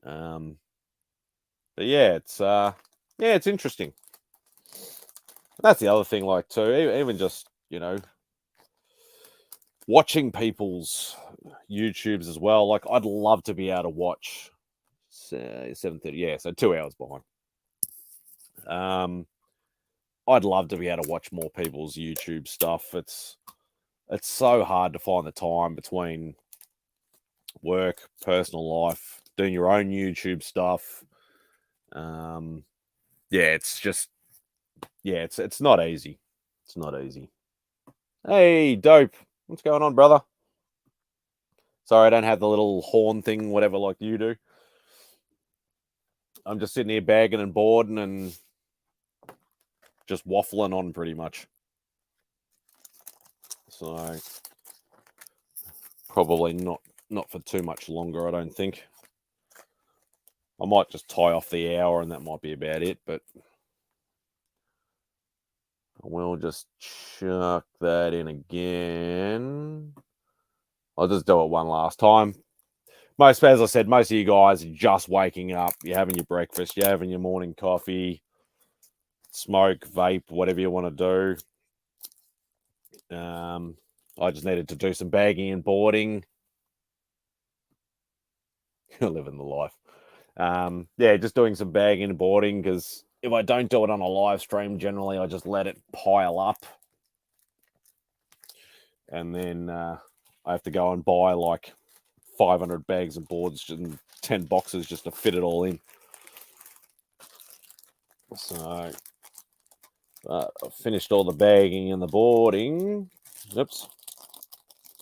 But yeah, it's interesting. That's the other thing, like too, even just watching people's YouTubes as well. Like I'd love to be able to watch 7:30. Yeah, so 2 hours behind. I'd love to be able to watch more people's YouTube stuff. It's so hard to find the time between work, personal life, doing your own YouTube stuff. Yeah, it's just it's not easy. It's not easy. Hey, dope. What's going on, brother? Sorry, I don't have the little horn thing, whatever, like you do. I'm just sitting here bagging and boarding and just waffling on pretty much. So probably not for too much longer, I don't think. I might just tie off the hour and that might be about it, but we'll just chuck that in again. I'll just do it one last time. As I said, most of you guys are just waking up. You're having your breakfast. You're having your morning coffee, smoke, vape, whatever you want to do. I just needed to do some bagging and boarding. Living the life. Yeah, just doing some bagging and boarding, because if I don't do it on a live stream, generally I just let it pile up. And then I have to go and buy like 500 bags of boards and 10 boxes just to fit it all in. So I've finished all the bagging and the boarding. Oops.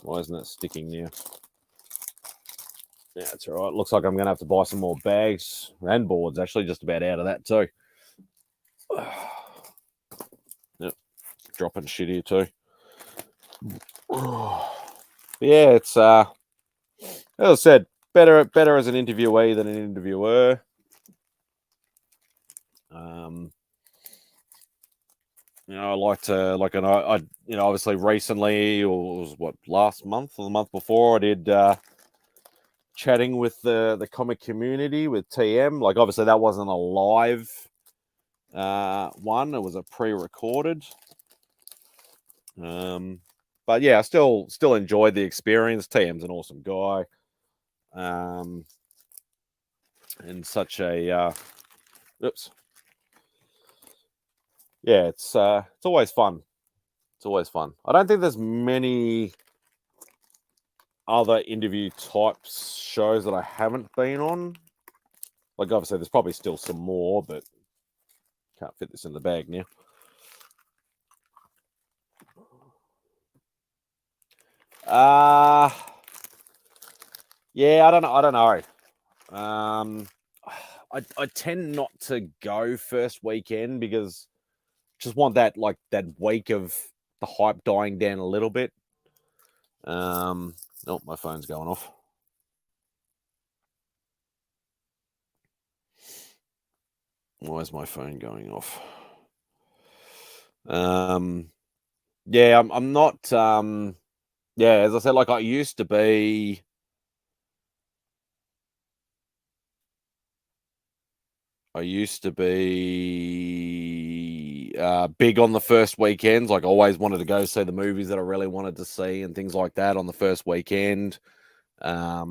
Why isn't it sticking now? Yeah, that's all right. Looks like I'm going to have to buy some more bags and boards, actually, just about out of that too. Yep. Dropping shit here too. Yeah, it's as I said, better as an interviewee than an interviewer. I like to I obviously recently, or it was last month or the month before, I did chatting with the comic community with TM. Like obviously that wasn't a live one; it was a pre-recorded. But yeah, I still enjoyed the experience. TM's an awesome guy, and such a oops. Yeah, it's always fun. It's always fun. I don't think there's many other interview types shows that I haven't been on. Like obviously there's probably still some more, but can't fit this in the bag now. Yeah, I don't know. I tend not to go first weekend because just want that week of the hype dying down a little bit. Oh, my phone's going off. Why is my phone going off? Yeah, I'm not. Yeah, as I said, like I used to be. I used to be big on the first weekends. Like, I always wanted to go see the movies that I really wanted to see and things like that on the first weekend. I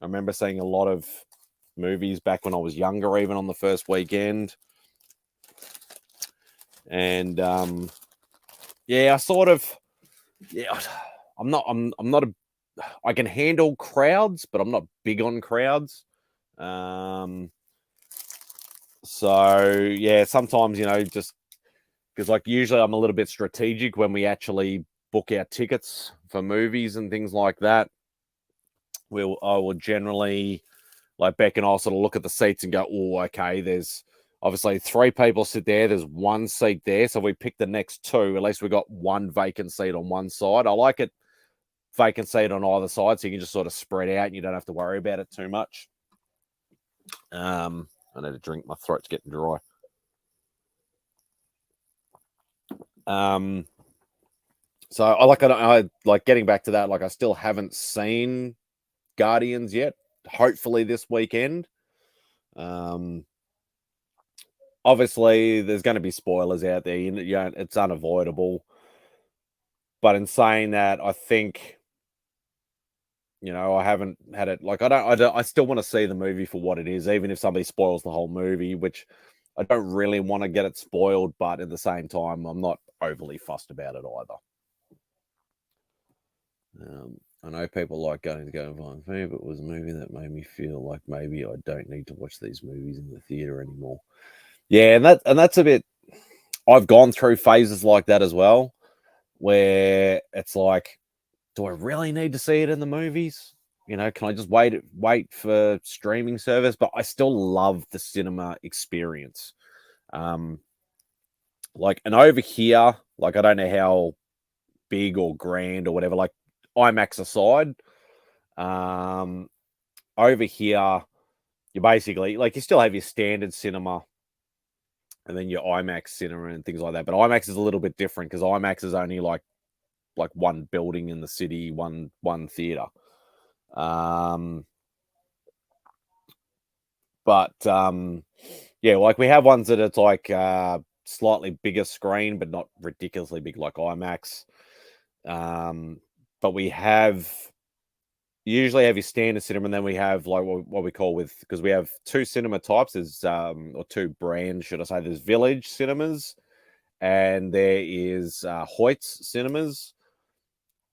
remember seeing a lot of movies back when I was younger, even on the first weekend. And yeah, I sort of, yeah, I'm not a, I can handle crowds, but I'm not big on crowds. So yeah, sometimes, just because like usually I'm a little bit strategic when we actually book our tickets for movies and things like that. I will generally, like, Beck and I'll sort of look at the seats and go, oh, okay, there's obviously 3 people sit there. There's 1 seat there. So we pick the next 2. At least we got 1 vacant seat on one side. I like it vacant seat on either side, so you can just sort of spread out and you don't have to worry about it too much. I need a drink. My throat's getting dry. So I like getting back to that. Like, I still haven't seen Guardians yet. Hopefully this weekend. Obviously there's going to be spoilers out there. It's unavoidable. But in saying that, I think, I haven't had it. Like, I still want to see the movie for what it is, even if somebody spoils the whole movie, which I don't really want to get it spoiled. But at the same time, I'm not overly fussed about it either. I know people like going to go and find me, but it was a movie that made me feel like maybe I don't need to watch these movies in the theater anymore. Yeah, and that's a bit. I've gone through phases like that as well, where it's like, do I really need to see it in the movies? Can I just wait for streaming service? But I still love the cinema experience. Like, and over here, like, I don't know how big or grand or whatever, like, IMAX aside, over here, you basically, like, you still have your standard cinema and then your IMAX cinema and things like that. But IMAX is a little bit different because IMAX is only like one building in the city, one theater. But yeah, like, we have ones that it's like slightly bigger screen, but not ridiculously big like IMAX. But we usually have your standard cinema, and then we have like what we call, because we have 2 cinema types. There's or 2 brands, should I say? There's Village Cinemas, and there is Hoyt's Cinemas.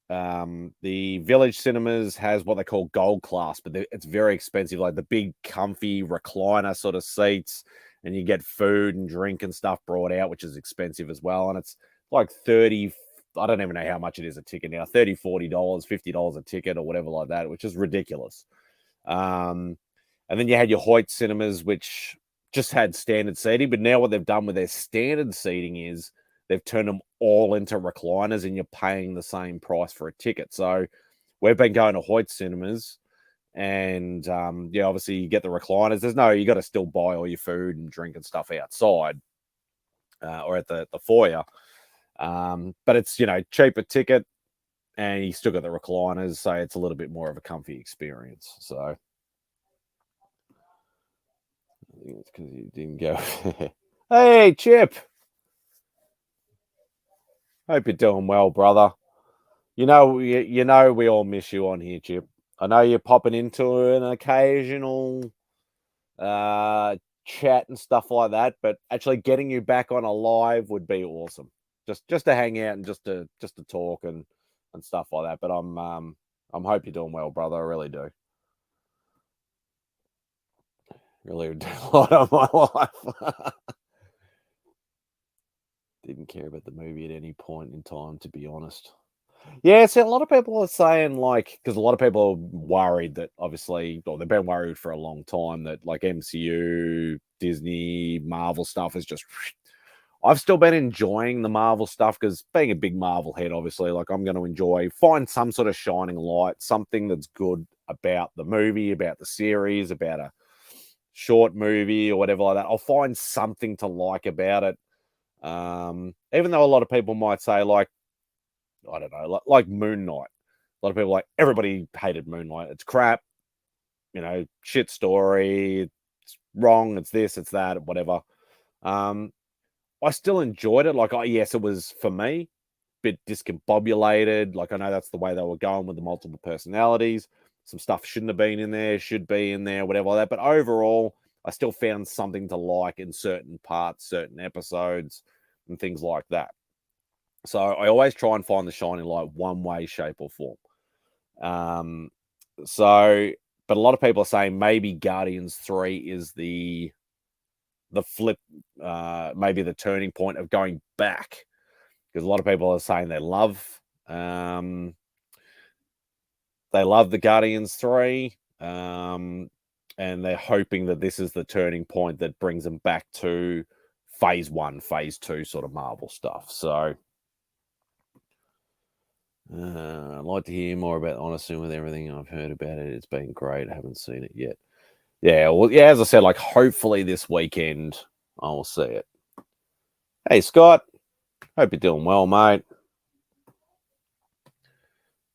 The Village Cinemas has what they call gold class, but it's very expensive, like the big comfy recliner sort of seats, and you get food and drink and stuff brought out, which is expensive as well. And it's like 30, I don't even know how much it is a ticket now, $30, $40, $50 a ticket or whatever like that, which is ridiculous. And then you had your Hoyt Cinemas, which just had standard seating, but now what they've done with their standard seating is they've turned them all into recliners, and you're paying the same price for a ticket. So we've been going to Hoyt Cinemas, and yeah, obviously you get the recliners. You got to still buy all your food and drink and stuff outside or at the foyer. But it's, cheaper ticket, and you still got the recliners, so it's a little bit more of a comfy experience. So I think it's because you didn't go. Hey, Chip. Hope you're doing well, brother. We all miss you on here, Chip. I know you're popping into an occasional chat and stuff like that, but actually getting you back on a live would be awesome. Just to hang out and just to talk and stuff like that. But I'm hope you're doing well, brother. I really do. Really do a lot of my life. Didn't care about the movie at any point in time, to be honest. Yeah, see, a lot of people are saying, like, because a lot of people are worried that, obviously, they've been worried for a long time that, like, MCU, Disney, Marvel stuff is just. I've still been enjoying the Marvel stuff because, being a big Marvel head, obviously, like, I'm going to find some sort of shining light, something that's good about the movie, about the series, about short movie or whatever like that, I'll find something to like about it. Even though a lot of people might say, like, I don't know, like Moon Knight. A lot of people everybody hated Moon Knight. It's crap, shit story. It's wrong. It's this. It's that. Whatever. I still enjoyed it. Like, yes, it was for me bit discombobulated. Like, I know that's the way they were going with the multiple personalities. Some stuff shouldn't have been in there, should be in there, whatever like that. But overall, I still found something to like in certain parts, certain episodes, and things like that. So I always try and find the shining light one way, shape, or form. But a lot of people are saying maybe Guardians 3 is the flip, maybe the turning point of going back, because a lot of people are saying they love the Guardians 3, and they're hoping that this is the turning point that brings them back to phase 1, phase 2 sort of Marvel stuff. So I'd like to hear more about Honesty. With everything I've heard about it, it's been great. I haven't seen it yet. Yeah, well, yeah, as I said, like, hopefully this weekend I will see it. Hey, Scott. Hope you're doing well, mate.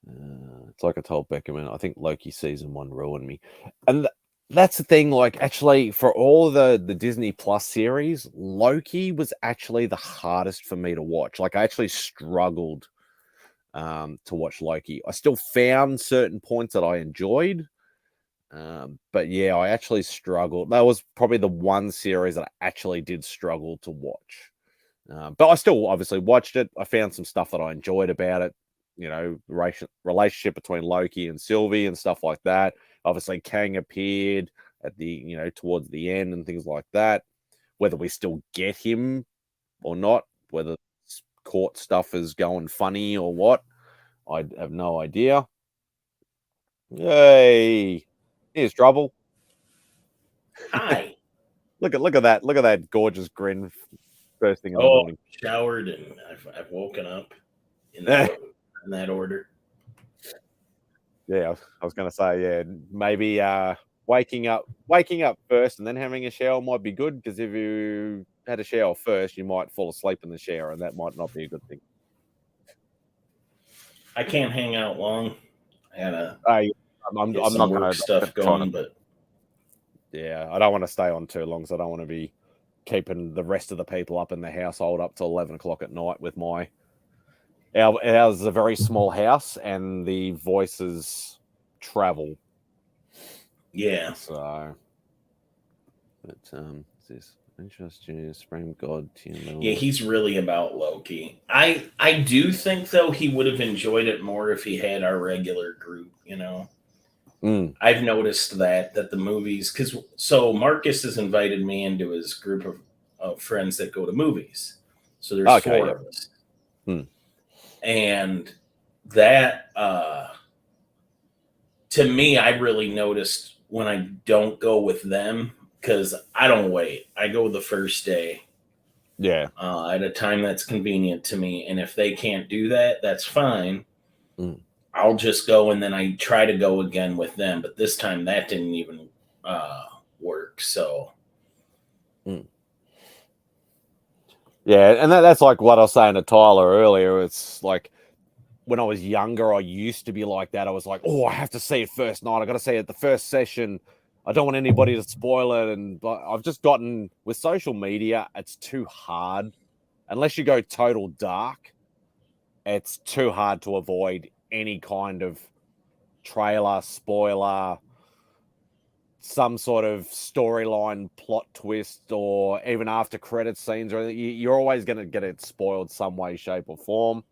It's like I told Beckerman, I think Loki season 1 ruined me. And that's the thing, like, actually, for all the Disney Plus series, Loki was actually the hardest for me to watch. Like, I actually struggled to watch Loki. I still found certain points that I enjoyed. But yeah, I actually struggled. That was probably the one series that I actually did struggle to watch. But I still obviously watched it. I found some stuff that I enjoyed about it. Relationship between Loki and Sylvie and stuff like that. Obviously, Kang appeared at the, towards the end and things like that. Whether we still get him or not, whether court stuff is going funny or what, I have no idea. Hey, here's trouble. Hi. Look at that gorgeous grin first thing in the morning. Showered and I've woken up in that order. Yeah, I was going to say, yeah, maybe waking up first and then having a shower might be good, because if you had a shower first, you might fall asleep in the shower, and that might not be a good thing. I can't hang out long. I gotta I'm get not some going work to stuff going, but yeah, I don't want to stay on too long, so I don't want to be keeping the rest of the people up in the household up till 11 o'clock at night with my. Ours is a very small house, and the voices travel. yeah. So, but this interesting Supreme God. Yeah, he's really about Loki. I do think though he would have enjoyed it more if he had our regular group. I've noticed that the movies, because so Marcus has invited me into his group of friends that go to movies. So there's four of us, and that to me, I really noticed when I don't go with them, because I don't wait. I go the first day. Yeah. At a time that's convenient to me. And if they can't do that, that's fine. I'll just go, and then I try to go again with them. But this time that didn't even work. So. Yeah, and that's like what I was saying to Tyler earlier. It's like when I was younger, I used to be like that. I was like, oh, I have to see it first night. I got to see it the first session. I don't want anybody to spoil it. But I've just gotten, with social media, it's too hard. Unless you go total dark, it's too hard to avoid any kind of trailer, spoiler, some sort of storyline plot twist, or even after credit scenes, or you're always going to get it spoiled some way, shape, or form.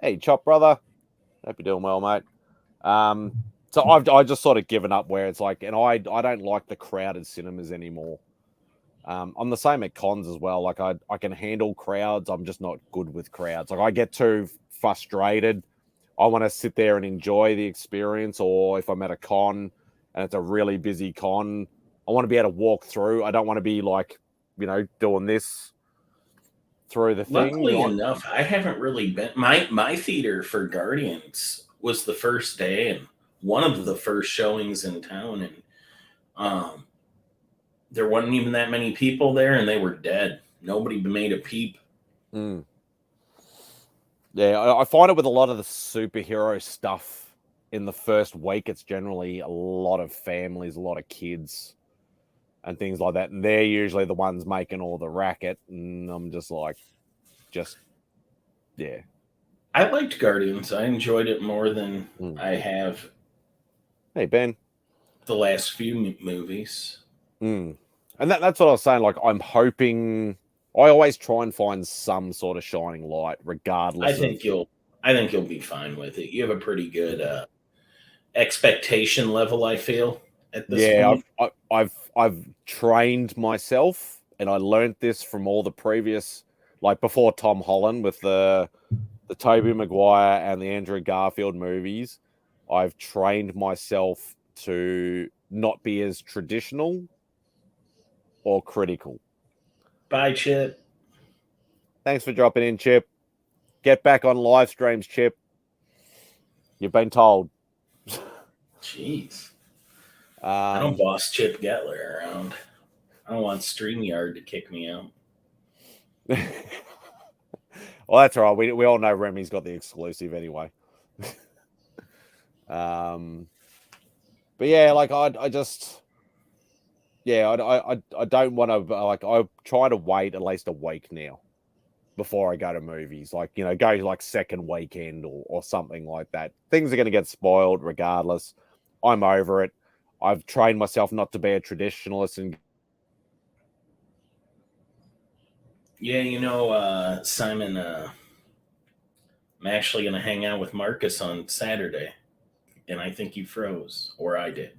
Hey, Chop brother, hope you're doing well, mate. So I just sort of given up, where it's like, and I don't like the crowded cinemas anymore. I'm the same at cons as well. Like, I can handle crowds. I'm just not good with crowds. Like, I get too frustrated. I want to sit there and enjoy the experience. Or if I'm at a con and it's a really busy con, I want to be able to walk through. I don't want to be like, doing this through the thing. Luckily enough, I haven't really been. My theater for Guardians was the first day and one of the first showings in town, and There wasn't even that many people there, and they were dead. Nobody made a peep. Mm. Yeah, I find it with a lot of the superhero stuff in the first week, it's generally a lot of families, a lot of kids, and things like that. And they're usually the ones making all the racket. And I'm just like, yeah. I liked Guardians. I enjoyed it more than Mm. I have Hey, Ben. the last few movies. Mm. And that's what I was saying. Like, I'm hoping. I always try and find some sort of shining light, I regardless of. think you'll be fine with it. You have a pretty good expectation level, I feel, at this Yeah, point. I've trained myself, and I learned this from all the previous, like before Tom Holland with the Tobey Maguire and the Andrew Garfield movies. I've trained myself to not be as traditional or critical. Bye, Chip. Thanks for dropping in, Chip. Get back on live streams, Chip. You've been told. Jeez. I don't boss Chip Getler around. I don't want StreamYard to kick me out. Well, that's all right. We all know Remy's got the exclusive anyway. But yeah, like I just, yeah, I don't want to, like, I try to wait at least a week now before I go to movies. Like, you know, go like second weekend or something like that. Things are going to get spoiled regardless. I'm over it. I've trained myself not to be a traditionalist and. Yeah, Simon, I'm actually going to hang out with Marcus on Saturday, and I think you froze, or I did.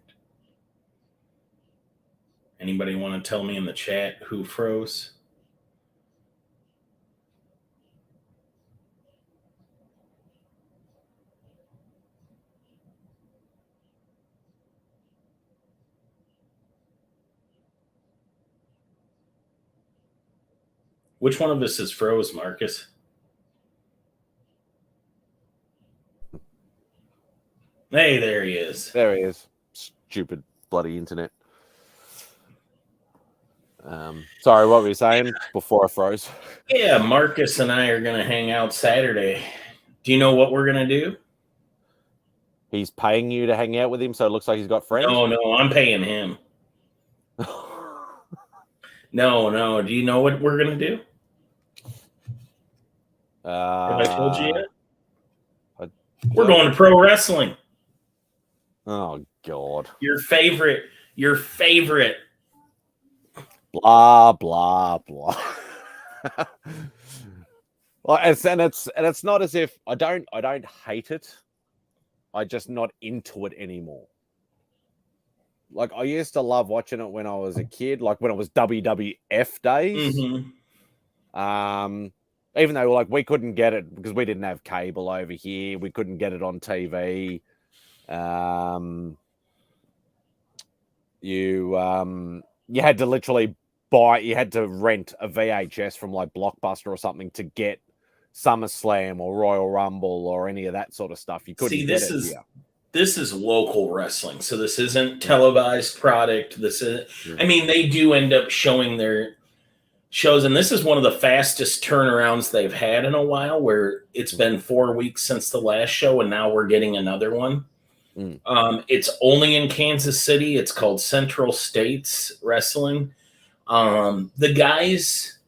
Anybody want to tell me in the chat who froze? Which one of us is froze, Marcus? Hey, there he is. There he is. Stupid bloody internet. Sorry, what were you saying before I froze? Yeah, Marcus and I are going to hang out Saturday. Do you know what we're going to do? He's paying you to hang out with him, so it looks like he's got friends. No, I'm paying him. No. Do you know what we're going to do? Have I told you yet? We're going to pro wrestling. Oh, God. Your favorite. Blah, blah, blah. Well, and it's not as if I don't hate it. I'm just not into it anymore. Like, I used to love watching it when I was a kid, like when it was WWF days. Mm-hmm. Even though like we couldn't get it because we didn't have cable over here, we couldn't get it on TV. You had to literally you had to rent a VHS from like Blockbuster or something to get SummerSlam or Royal Rumble or any of that sort of stuff. You couldn't get it here. This is local wrestling, so this isn't televised product. I mean, they do end up showing their shows, and this is one of the fastest turnarounds they've had in a while, where it's been 4 weeks since the last show, and now we're getting another one. It's only in Kansas City. It's called Central States Wrestling. The guys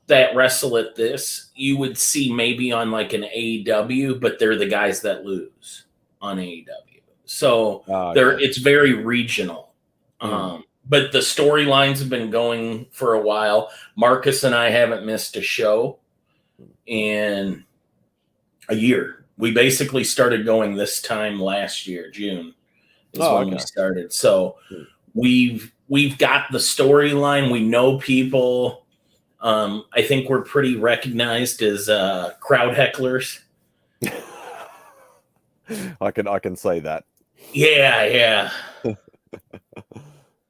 that wrestle at this, you would see maybe on like an AEW, but they're the guys that lose on AEW. So it's very regional. But the storylines have been going for a while. Marcus and I haven't missed a show in a year. We basically started going this time last year, June is when we started. So we've got the storyline. We know people. I think we're pretty recognized as crowd hecklers. I can say that. Yeah.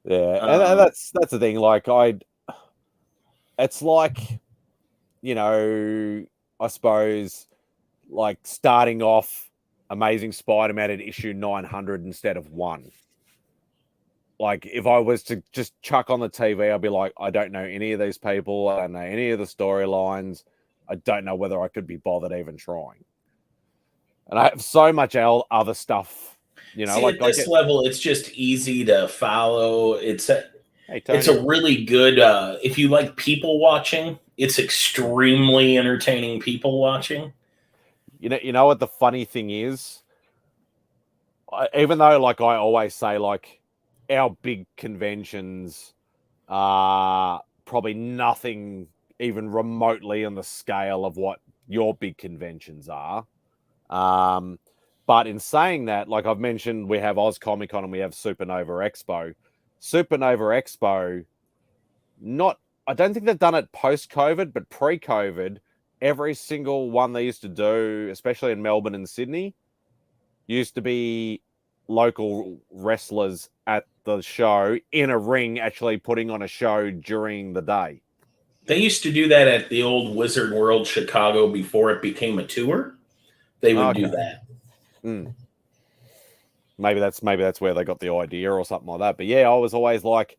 Yeah, and that's the thing. Like it's like, you know, I suppose like starting off Amazing Spider-Man at issue 900 instead of 1. like if I was to just chuck on the TV, I'd be like, I don't know any of these people. I don't know any of the storylines. I don't know whether I could be bothered even trying. And I have so much other stuff, See, like at this level, it's just easy to follow. It's a really good, if you like people watching, it's extremely entertaining people watching. You know what the funny thing is? Even though, like I always say, like our big conventions are probably nothing even remotely on the scale of what your big conventions are. But in saying that, like I've mentioned, we have Oz Comic Con and we have Supernova Expo. Supernova Expo, I don't think they've done it post-COVID, but pre-COVID, every single one they used to do, especially in Melbourne and Sydney, used to be local wrestlers at the show in a ring actually putting on a show during the day. They used to do that at the old Wizard World Chicago before it became a tour. They would do that. Maybe that's where they got the idea or something like that. But yeah, I was always like,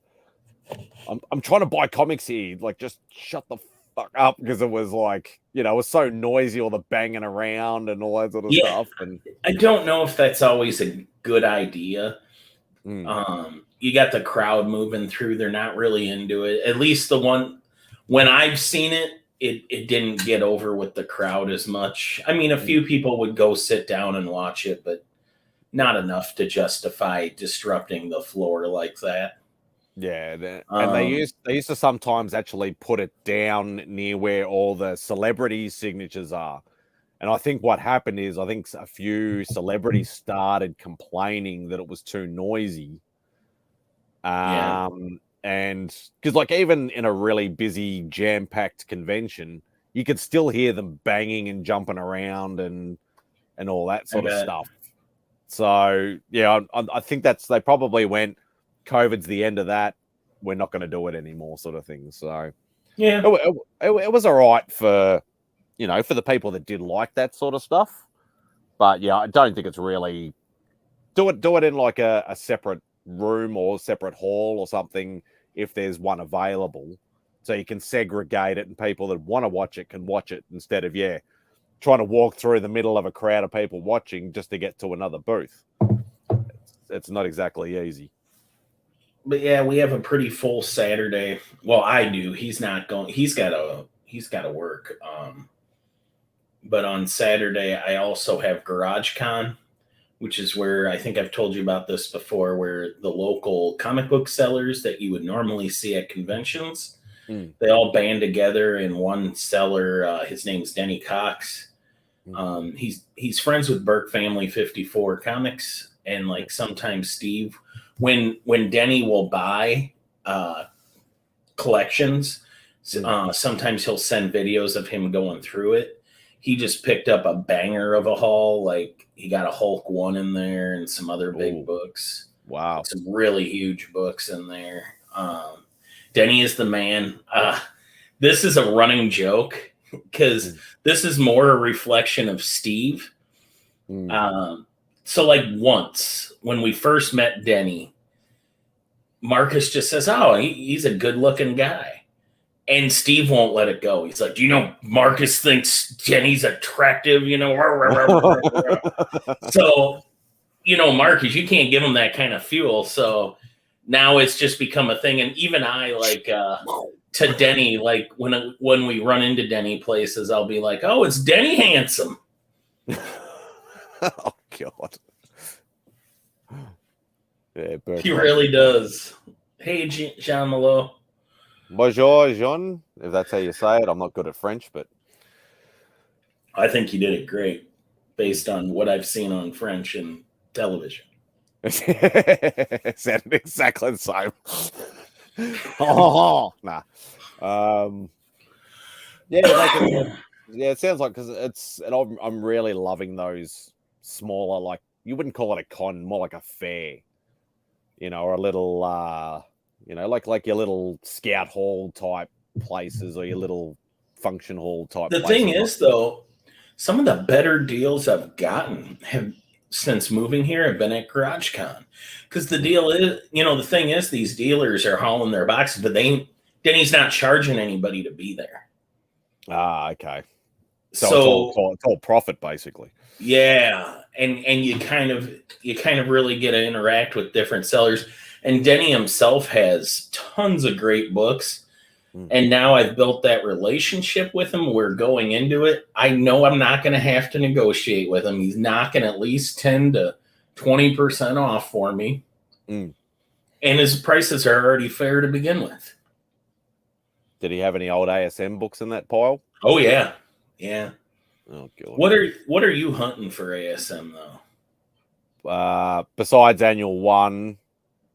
I'm trying to buy comics here. Like, just shut the fuck up, because it was like, it was so noisy, all the banging around and all that sort of stuff. And I don't know if that's always a good idea. You got the crowd moving through; they're not really into it. At least the one when I've seen it, it didn't get over with the crowd as much. I mean, a few people would go sit down and watch it, but not enough to justify disrupting the floor like that. Yeah, and they used to sometimes actually put it down near where all the celebrity signatures are. And I think what happened is, I think a few celebrities started complaining that it was too noisy. And because like even in a really busy, jam-packed convention, you could still hear them banging and jumping around and all that sort of stuff. So yeah, I think they probably went, COVID's the end of that. We're not going to do it anymore, sort of thing. So yeah, it was all right for, for the people that did like that sort of stuff. But yeah, I don't think it's really do it in like a separate room or separate hall or something if there's one available, so you can segregate it and people that want to watch it can watch it, instead of trying to walk through the middle of a crowd of people watching just to get to another booth. It's not exactly easy. But yeah, we have a pretty full Saturday. Well, I do. He's not going. He's got to work. But on Saturday, I also have GarageCon, which is where, I think I've told you about this before, where the local comic book sellers that you would normally see at conventions, they all band together in one seller. His name's Denny Cox. He's friends with Burke Family 54 Comics, and like sometimes Steve, when Denny will buy collections, sometimes he'll send videos of him going through it. He just picked up a banger of a haul. Like, he got a Hulk 1 in there and some other big books. Wow. Some really huge books in there. Denny is the man. This is a running joke because this is more a reflection of Steve. So like once when we first met Denny, Marcus just says, oh, he's a good looking guy. And Steve won't let it go. He's like, do you know, Marcus thinks Denny's attractive, So, Marcus, you can't give him that kind of fuel. So now it's just become a thing. And even I, like, to Denny, like when we run into Denny places, I'll be like, oh, it's Denny handsome. Oh, God. Yeah, he really does. Hey, Jean Malo. Bonjour, Jean, if that's how you say it. I'm not good at French, but I think you did it great based on what I've seen on French and television. It sounded exactly the same. Nah. It sounds like, because I'm really loving those smaller, like, you wouldn't call it a con, more like a fair, or a little like your little scout hall type places, or your little function hall type. The thing is, though, some of the better deals I've gotten since moving here, I've been at GarageCon. Because the deal is, the thing is, these dealers are hauling their boxes, but Denny's not charging anybody to be there. Ah, okay. So it's all profit, basically. Yeah, and you kind of really get to interact with different sellers. And Denny himself has tons of great books. And now I've built that relationship with him. We're going into it. I know I'm not going to have to negotiate with him. He's knocking at least 10 to 20% off for me. And his prices are already fair to begin with. Did he have any old ASM books in that pile? Oh, yeah. Yeah. Oh, God. What are you hunting for ASM, though? Besides Annual 1,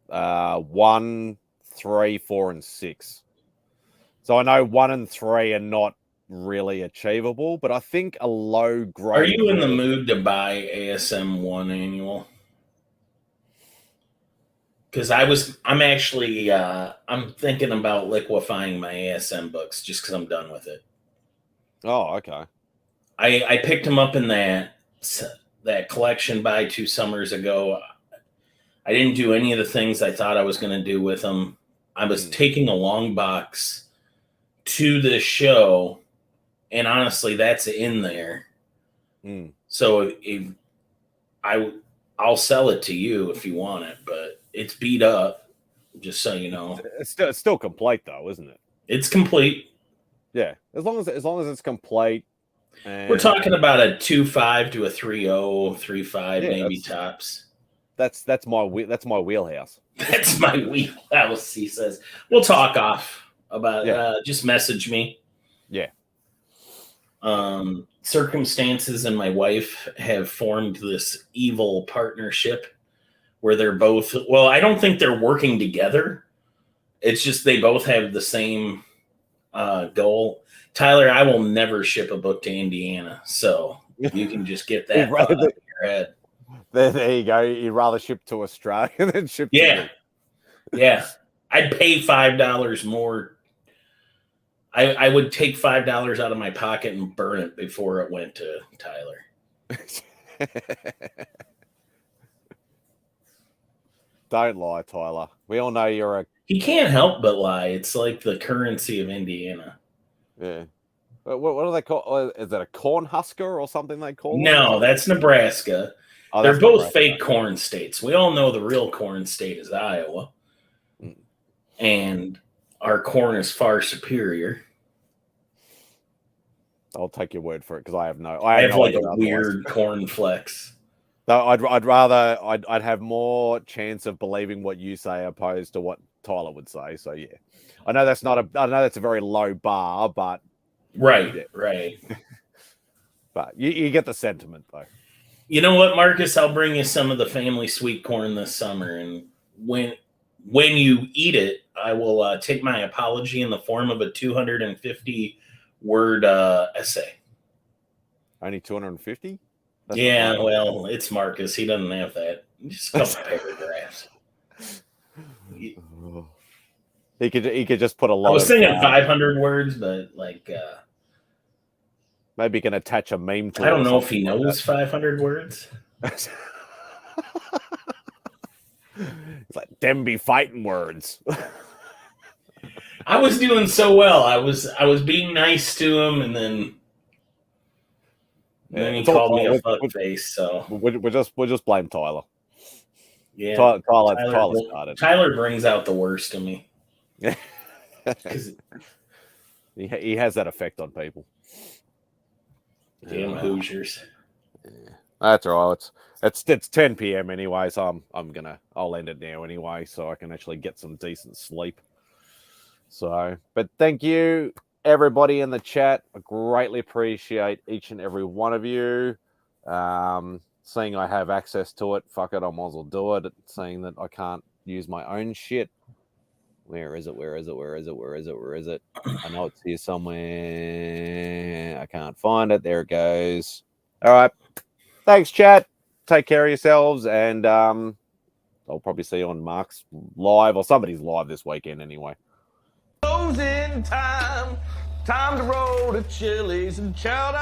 1, 3, 4, and 6. So I know 1 and 3 are not really achievable, but I think a low grade. Are you in the mood to buy ASM 1 annual? Because I'm actually I'm thinking about liquefying my ASM books just because I'm done with it. Oh, okay. I picked them up in that collection buy 2 summers ago. I didn't do any of the things I thought I was going to do with them. I was taking a long box to the show, and honestly, that's in there. So I'll sell it to you if you want it, but it's beat up, just so you know. It's still complete, though, isn't it? It's complete. Yeah, as long as it's complete. And we're talking about a 2.5 to a 3.0, 3.5, maybe tops. That's my wheelhouse. That's my wheelhouse, he says. We'll talk off about just message me. Yeah. Circumstances and my wife have formed this evil partnership where they're both, well, I don't think they're working together. It's just they both have the same goal. Tyler, I will never ship a book to Indiana, so you can just get that out of your head. There you go. You'd rather ship to Australia than ship to me. Yeah. I'd pay $5 more. I would take $5 out of my pocket and burn it before it went to Tyler. Don't lie, Tyler. We all know you're a... He can't help but lie. It's like the currency of Indiana. Yeah. What do they call? Is that a corn husker or something they call it? No, that's Nebraska. Oh, they're both Nebraska. Fake corn states. We all know the real corn state is Iowa. And our corn is far superior. I'll take your word for it because I have no. I have no like a weird corn flex. No, I'd have more chance of believing what you say opposed to what Tyler would say. So yeah, I know that's a very low bar, but right. But you get the sentiment though. You know what, Marcus? I'll bring you some of the family sweet corn this summer, and when you eat it, I will take my apology in the form of a 250-word essay. Only 250? Yeah, well, it's Marcus. He doesn't have that. Just a couple paragraphs. He could just put a lot. I was thinking 500 words, but like maybe he can attach a meme to it. I don't know if he knows 500 words. It's like them be fighting words. I was doing so well. I was being nice to him, and then he called me a fuckface. So we'll just blame Tyler. Yeah, Tyler started. Tyler brings out the worst in me. He has that effect on people. Damn Hoosiers. Yeah. That's all right. It's 10 p.m. anyway, so I'll end it now anyway, so I can actually get some decent sleep. So, but thank you everybody in the chat. I greatly appreciate each and every one of you. Seeing I have access to it, fuck it, I might as well do it. Seeing that I can't use my own shit. Where is it? I know it's here somewhere. I can't find it. There it goes. All right. Thanks, chat. Take care of yourselves, and I'll probably see you on Mark's live or somebody's live this weekend anyway. Closing time to roll to Chili's and chow down.